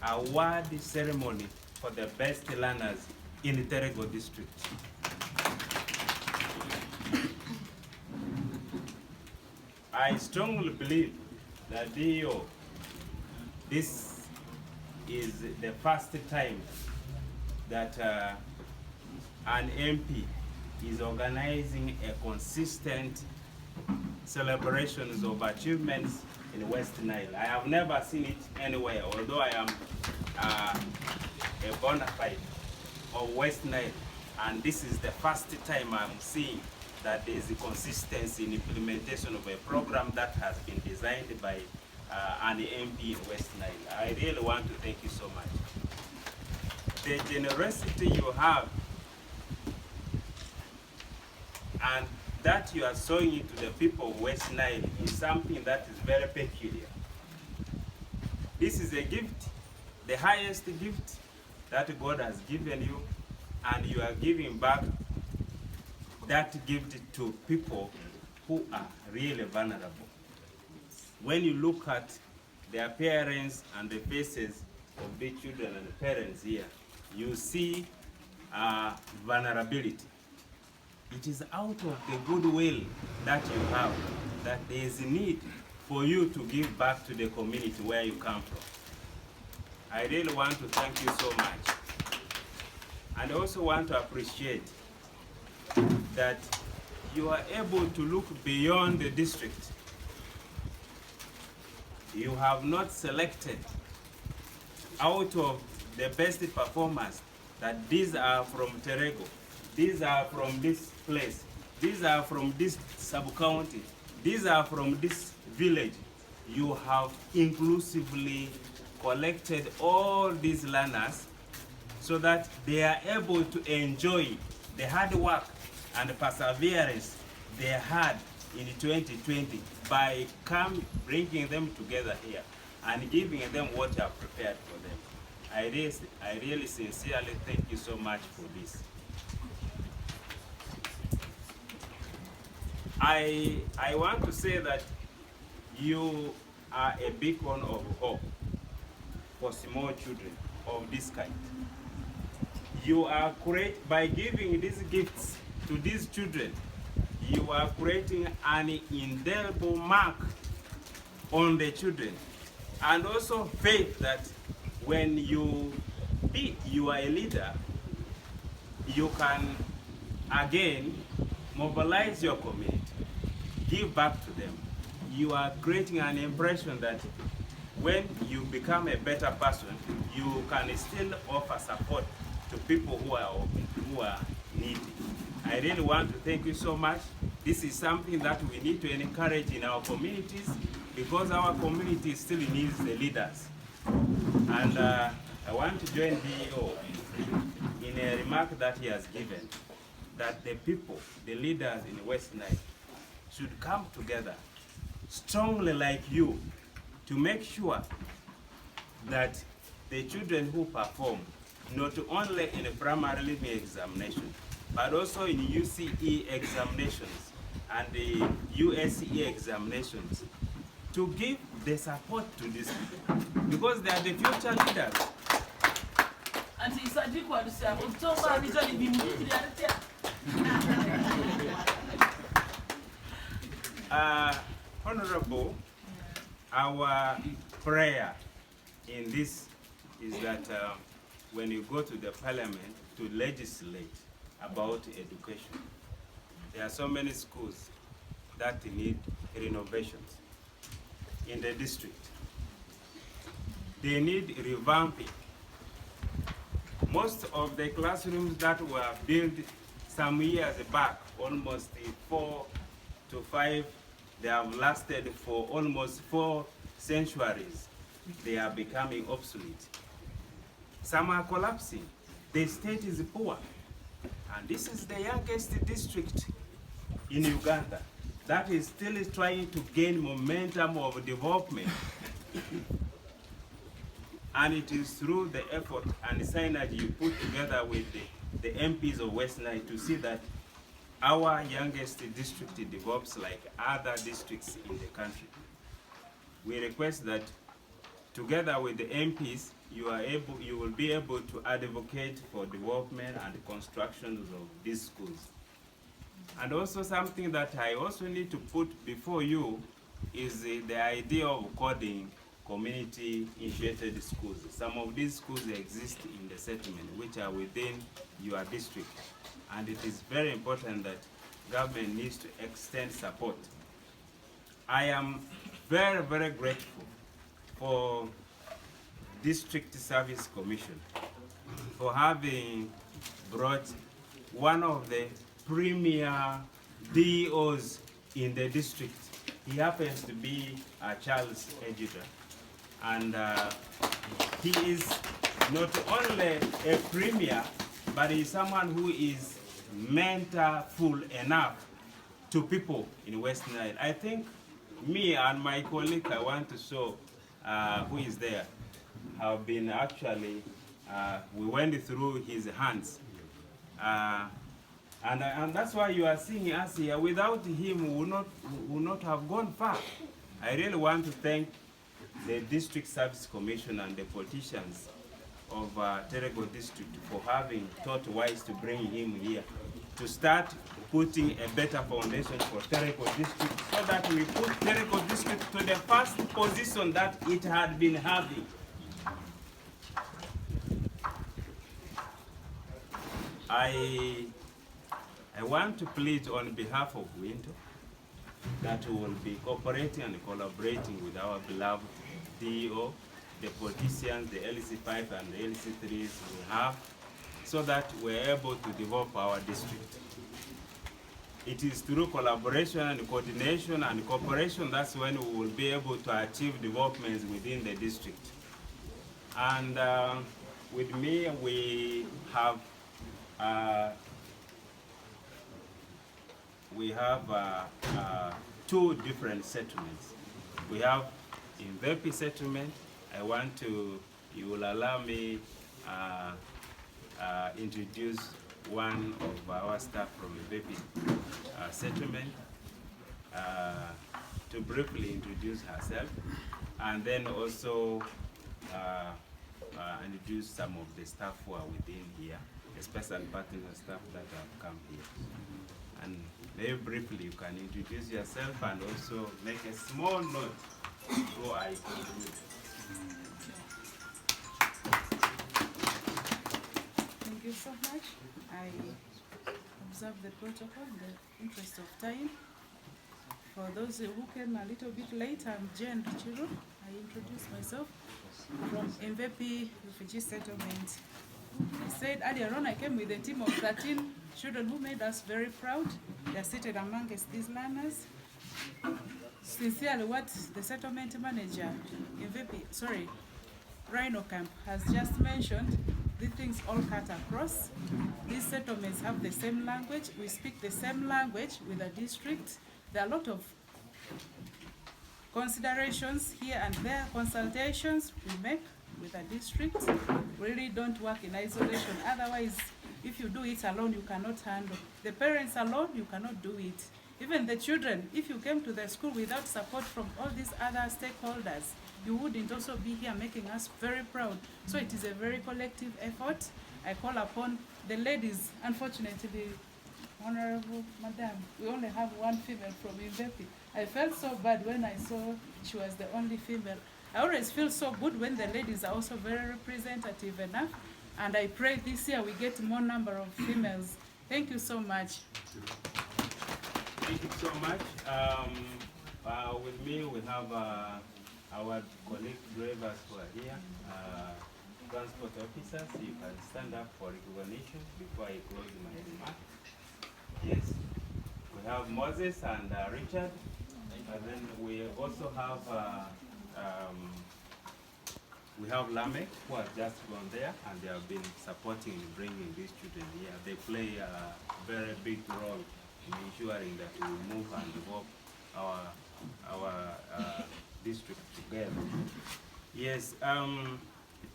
award ceremony for the best learners in the Terego district. I strongly believe that this is the first time that an MP is organizing a consistent celebrations of achievements in West Nile. I have never seen it anywhere, although I am a bona fide of West Nile, and this is the first time I'm seeing that there is a consistency in implementation of a program that has been designed by an MP in West Nile. I really want to thank you so much. The generosity you have and that you are showing it to the people of West Nile is something that is very peculiar. This is a gift, the highest gift that God has given you, and you are giving back that gift to people who are really vulnerable. When you look at the appearance and the faces of the children and the parents here, you see vulnerability. It is out of the goodwill that you have that there is a need for you to give back to the community where you come from. I really want to thank you so much. And I also want to appreciate that you are able to look beyond the district. You have not selected out of the best performers that these are from Terego, these are from this place, these are from this sub-county, these are from this village. You have inclusively collected all these learners so that they are able to enjoy the hard work and the perseverance they had in 2020 by bringing them together here and giving them what you have prepared for them. I really sincerely thank you so much for this. I want to say that you are a beacon of hope for small children of this kind. You are by giving these gifts to these children, you are creating an indelible mark on the children, and also faith that when you are a leader, you can again mobilize your community, give back to them. You are creating an impression that when you become a better person, you can still offer support to people who are needy. I really want to thank you so much. This is something that we need to encourage in our communities, because our community still needs the leaders. And I want to join DEO in a remark that he has given, that the people, the leaders in West Nile, should come together strongly like you to make sure that the children who perform, not only in a primary living examination, but also in UCE examinations and the USE examinations, to give the support to these people, because they are the future leaders. Honorable, our prayer in this is that when you go to the parliament to legislate about education, there are so many schools that need renovations in the district. They need revamping. Most of the classrooms that were built some years back, almost 4 to 5, they have lasted for almost 4 centuries. They are becoming obsolete. Some are collapsing. The state is poor. And this is the youngest district in Uganda that is still trying to gain momentum of development. And it is through the effort and the synergy you put together with the MPs of West Nile to see that our youngest district develops like other districts in the country. We request that together with the MPs, you will be able to advocate for development and construction of these schools. And also something that I also need to put before you is the idea of coding community-initiated schools. Some of these schools exist in the settlement, which are within your district. And it is very important that government needs to extend support. I am very, very grateful for District Service Commission for having brought one of the premier DEOs in the district. He happens to be Charles Ejida. And he is not only a premier, but he is someone who is mentorful enough to people in West Nile. I think me and my colleague, I want to show who is there, have been actually, we went through his hands. And that's why you are seeing us here. Without him, we would not have gone far. I really want to thank the District Service Commission and the politicians of Terego District for having thought wise to bring him here to start putting a better foundation for Terego District, so that we put Terego District to the first position that it had been having. I want to plead on behalf of Winto that we will be cooperating and collaborating with our beloved DEO, the politicians, the LC5 and the LC3s we have, so that we're able to develop our district. It is through collaboration and coordination and cooperation that's when we will be able to achieve developments within the district. And with me, we have two different settlements. We have in Vepi settlement. You will allow me introduce one of our staff from the Vepi settlement to briefly introduce herself. and then also introduce some of the staff who are within here, the special partner staff that have come here. And very briefly, you can introduce yourself and also make a small note before I conclude. Thank you so much. I observe the protocol in the interest of time. For those who came a little bit late, I'm Jane Richiro. I introduce myself from MVP Refugee Settlement. I said earlier on I came with a team of 13 children who made us very proud. They are seated amongst these learners. Sincerely, what the settlement manager, Rhino Camp, has just mentioned, these things all cut across. These settlements have the same language. We speak the same language with the district. There are a lot of considerations here and there, consultations we make with the district. We really don't work in isolation. Otherwise, if you do it alone, you cannot handle. The parents alone, you cannot do it. Even the children, if you came to the school without support from all these other stakeholders, you wouldn't also be here making us very proud. So it is a very collective effort. I call upon the ladies. Unfortunately, Honorable Madam, we only have one female from Imvepi. I felt so bad when I saw she was the only female. I always feel so good when the ladies are also very representative enough, and I pray this year we get more number of females. Thank you so much. Thank you so much. With me, we have our colleague drivers who are here, transport officers. You can stand up for recognition before I close my remarks. Yes. We have Moses and Richard, and then we also have Lamek, who have just gone there, and they have been supporting in bringing these children here. They play a very big role in ensuring that we move and develop our district together. Yes.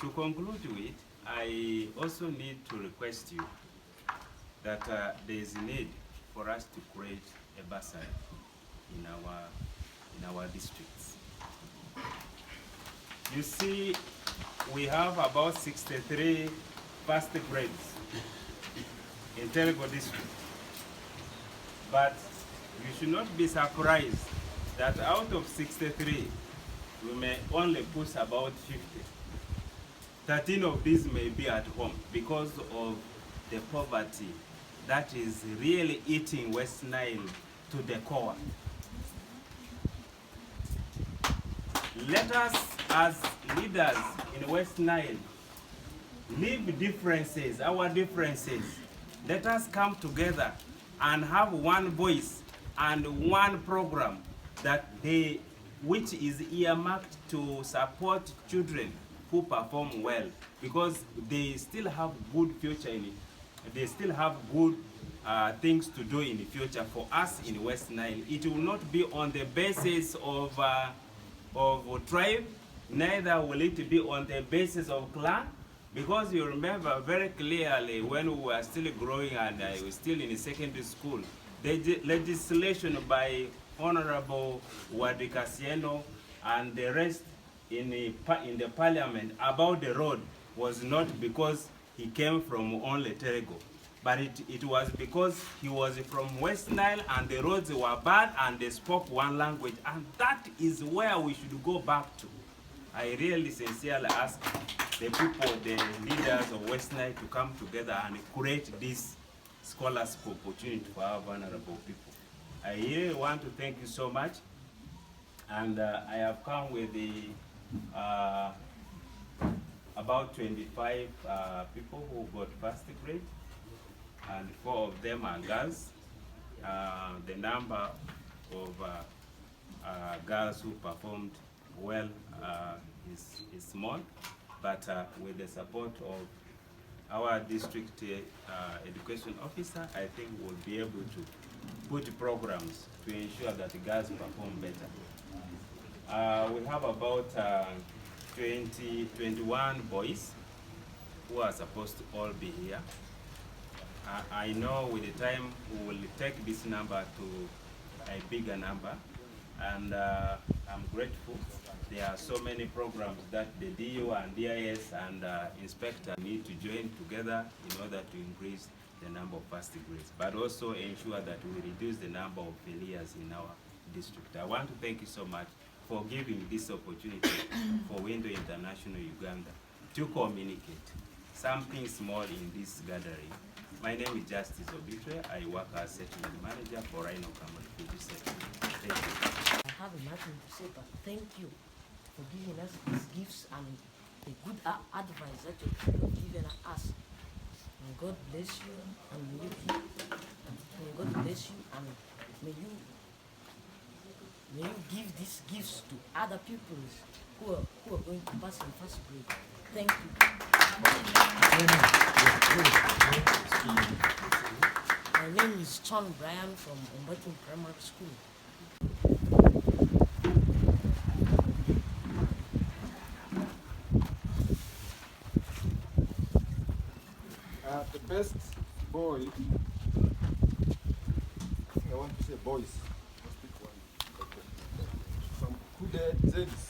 To conclude with, I also need to request you that there is a need for us to create a bursary in our districts. You see, we have about 63 first grades in Terego district, but you should not be surprised that out of 63, we may only push about 50. 13 of these may be at home because of the poverty that is really eating West Nile to the core. Let us, as leaders in West Nile, leave differences, our differences. Let us come together and have one voice and one program which is earmarked to support children who perform well, because they still have good future in it. They still have good things to do in the future for us in West Nile. It will not be on the basis of tribe, neither will it be on the basis of clan, because you remember very clearly when we were still growing and I was still in the secondary school, the legislation by Honorable Wadikasieno and the rest in the parliament about the road was not because he came from only Terego, but it was because he was from West Nile and the roads were bad and they spoke one language, and that is where we should go back to. I really sincerely ask the people, the leaders of West Nile to come together and create this scholarship opportunity for our vulnerable people. I really want to thank you so much, and I have come with the about 25 people who got first grade, and 4 of them are girls. The number of girls who performed well is small, but with the support of our district education officer, I think we'll be able to put programs to ensure that the girls perform better. We have about 21 boys who are supposed to all be here. I know with the time we will take this number to a bigger number, and I'm grateful There are so many programs that the DO and DIS and inspector need to join together in order to increase the number of first grades, but also ensure that we reduce the number of failures in our district. I want to thank you so much for giving this opportunity for Window International Uganda to communicate something small in this gathering. My name is Justice Obigah. I work as settlement manager for Rhino Refugee Settlement. Thank you. I have nothing to say, but thank you for giving us these gifts and the good advice that you've given us. May God bless you, and may God bless you, and may you give these gifts to other pupils who are going to pass in first grade. Thank you. My name is John Brian from Obigah Primary School. The best boy, I think I want to say boys. Let's pick one. From Kude James,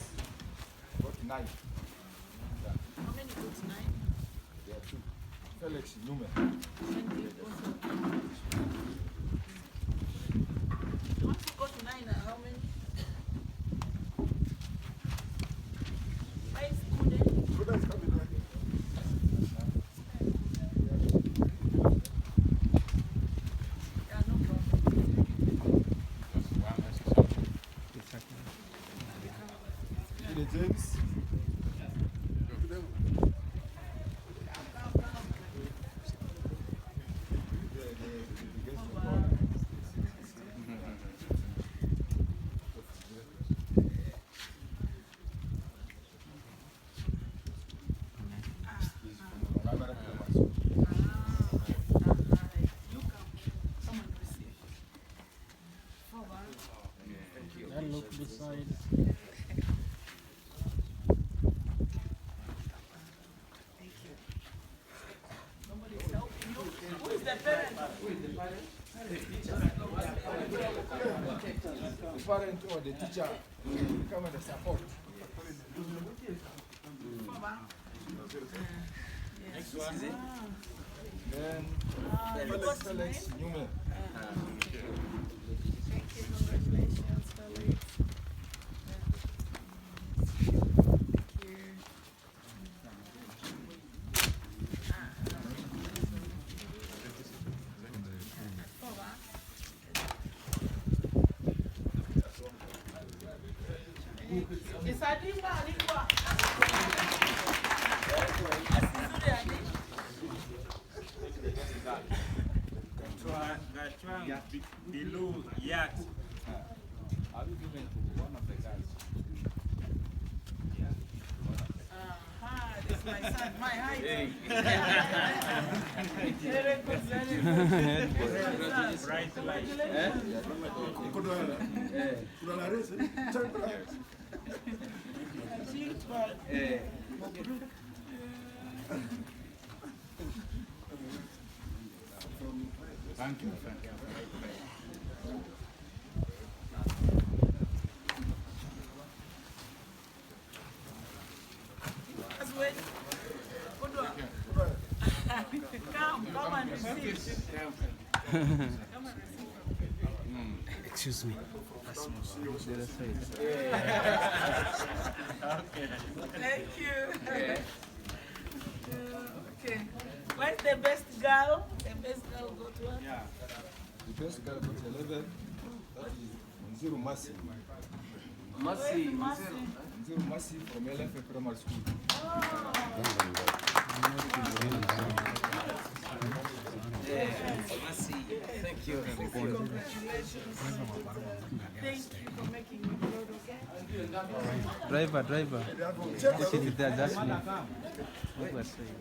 got 9. How many got 9? There are 2. Felix Newman. The ones who got 9 are how many? 5 students. Kude is coming right here. Yeah, no problem. Kude James. And look beside. Nobody's helping you. Who is the parent? The parent or the teacher come and support. Next one. Then Felix Newman. Thank you, congratulations, Felix. Thank you. Isadimba alikuwa asizuri ani Gachwang below yacht. Have you given to one of the guys? this is my son, my height. Terego, very good. Bright light. Thank you. Thank you. Come and receive. Excuse me. Thank you. Okay. Where's the best girl? The best girl got one? The best girl got 11. That is Nziru Masi. Mercy. Nziru Masi from LFA Primary School. Thank you. Congratulations. Thank you for making me proud, okay? Driver. Sit it there, just move. What was saying?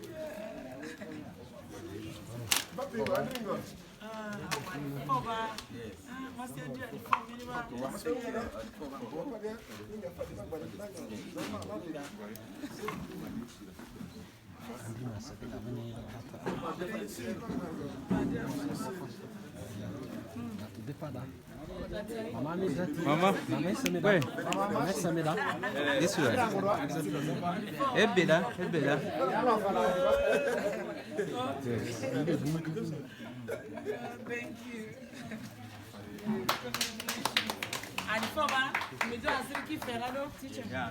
Mama, where? This way. Ebeda. Thank you. And for me, me do as if Ferrado teacher. Yeah.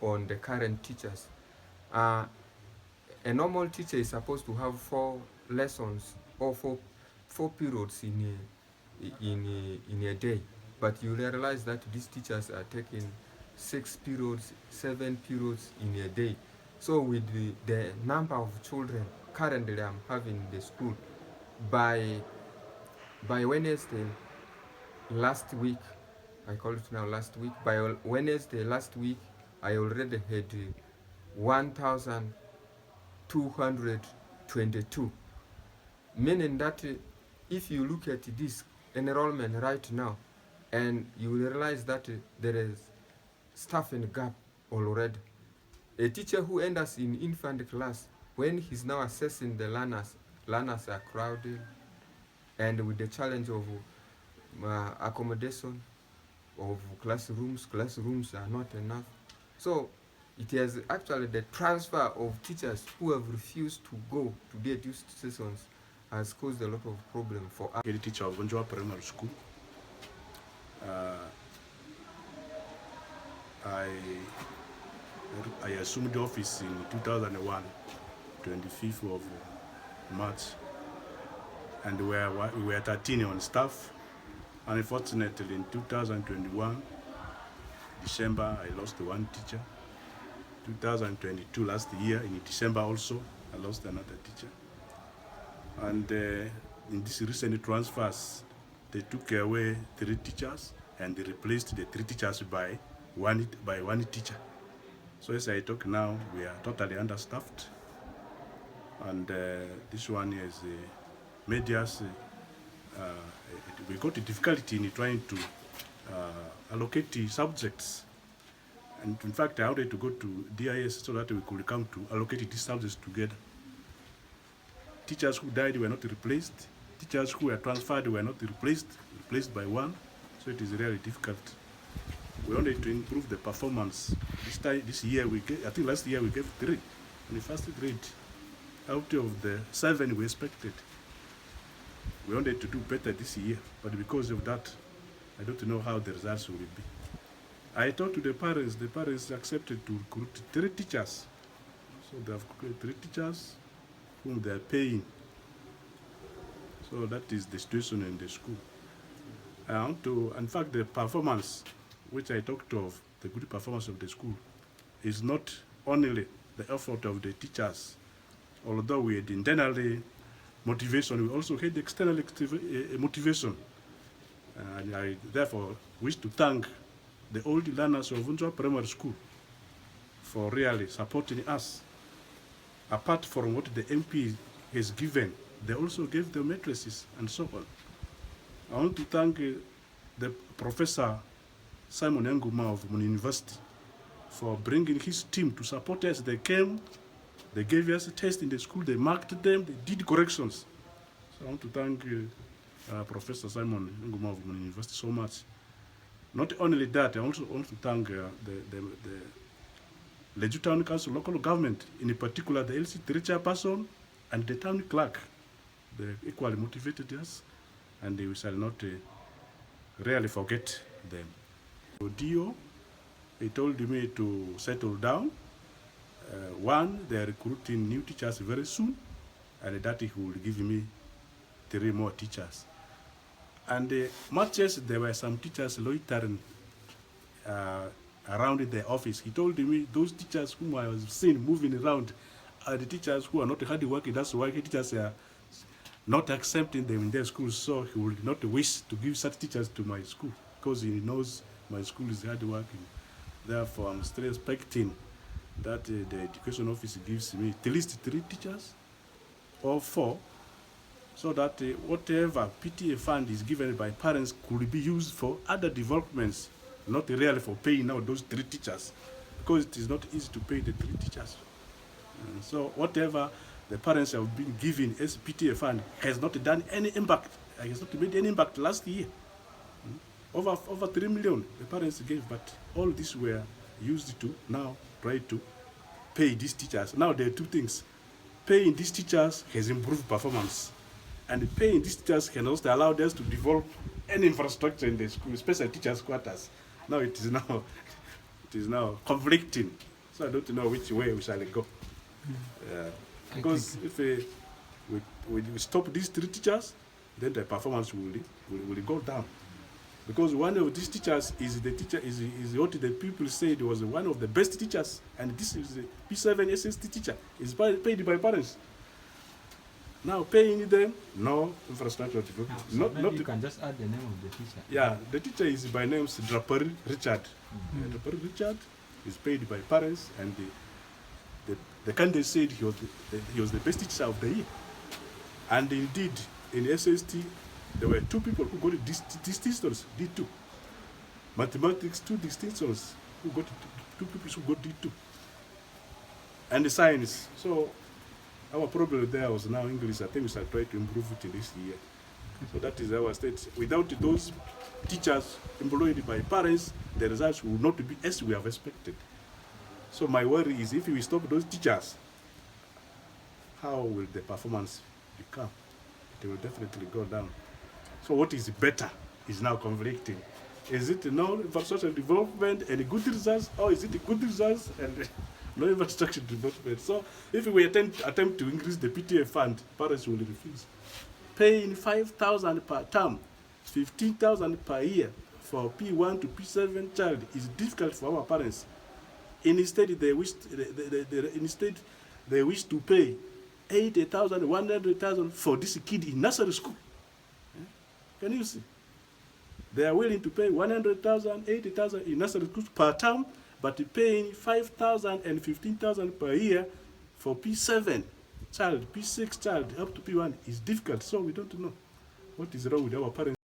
On the current teachers. A normal teacher is supposed to have 4 lessons or four periods in a day, but you realize that these teachers are taking 6 periods, 7 periods in a day. So with the number of children currently I'm having in the school, by Wednesday last week, I call it now last week, by Wednesday last week I already had 1,222, meaning that if you look at this enrollment right now, and you will realize that there is staffing gap already. A teacher who enters in infant class, when he's now assessing the learners are crowded, and with the challenge of accommodation of classrooms are not enough. So it has actually the transfer of teachers who have refused to go to their duty sessions has caused a lot of problem for us. I'm a teacher of Obigah Primary School. I assumed the office in 2001, 25th of March, and we were 13 on staff. Unfortunately, in 2021, December, I lost 1 teacher. 2022, last year, in December also, I lost another teacher. And in these recent transfers, they took away 3 teachers and they replaced the 3 teachers by one teacher. So as I talk now, we are totally understaffed. And this one is made us, we got a difficulty in trying to allocate the subjects. And in fact, I wanted to go to DIS so that we could come to allocate these subjects together. Teachers who died were not replaced. Teachers who were transferred were not replaced by one. So it is really difficult. We wanted to improve the performance. This year, I think last year we gave 3 in the first grade out of the 7 we expected. We wanted to do better this year, but because of that, I don't know how the results will be. I talked to the parents accepted to recruit 3 teachers. So they have recruited 3 teachers whom they are paying. So that is the situation in the school. In fact, the performance, which I talked of, the good performance of the school, is not only the effort of the teachers. Although we had internally motivation, we also had external motivation. And I therefore wish to thank the old learners of Obigah Primary School for really supporting us. Apart from what the MP has given, they also gave the mattresses and so on. I want to thank the Professor Simon Nguma of Muni University for bringing his team to support us. They came, they gave us a test in the school, they marked them, they did corrections. So I want to thank Professor Simon Nguma of Muni University so much. Not only that, I also want to thank the Leju Town Council, local government, in particular the LC3 chairperson and the town clerk. They equally motivated us, and we shall not really forget them. Dio, he told me to settle down. One, they are recruiting new teachers very soon, and that he will give me 3 more teachers. And much as there were some teachers loitering around the office, he told me those teachers whom I was seeing moving around are the teachers who are not hard working. That's why teachers are not accepting them in their schools. So he will not wish to give such teachers to my school because he knows my school is hard working. Therefore, I'm still expecting that the education office gives me at least 3 teachers or 4, so that whatever PTA fund is given by parents could be used for other developments, not really for paying out those 3 teachers, because it is not easy to pay the 3 teachers. And so whatever the parents have been given as PTA fund has not done any impact, has not made any impact last year. Over 3 million the parents gave, but all these were used to now try to pay these teachers. Now there are 2 things. Paying these teachers has improved performance, and paying these teachers can also allow us to develop any infrastructure in the school, especially teachers' quarters. Now it is now conflicting. So I don't know which way we shall go. Because if we stop these 3 teachers, then the performance will go down. Because one of these teachers is what the people said was one of the best teachers, and this is the P7 SST teacher, is paid by parents. Now paying them, no infrastructure development. So you can just add the name of the teacher. Yeah, the teacher is by name Draper Richard. Draper Richard is paid by parents, and the candidate said he was the best teacher of the year. And indeed, in SST, there were 2 people who got distinctions, D2. Mathematics, 2 distinctions, who got 2 people who got D2. And the science. So our problem there was now English. I think we shall try to improve it this year. So that is our state. Without those teachers employed by parents, the results will not be as we have expected. So my worry is if we stop those teachers, how will the performance become? It will definitely go down. So what is better is now conflicting. Is it no infrastructure development and good results, or is it good results and no infrastructure development? So if we attempt to increase the PTA fund, parents will refuse. Paying 5,000 per term, 15,000 per year for P1 to P7 child is difficult for our parents. Instead, they wish to pay 80,000, 100,000 for this kid in nursery school. Can you see? They are willing to pay 100,000, 80,000 in nursery school per term, but paying 5,000 and 15,000 per year for P7 child, P6 child, up to P1 is difficult. So we don't know what is wrong with our parents.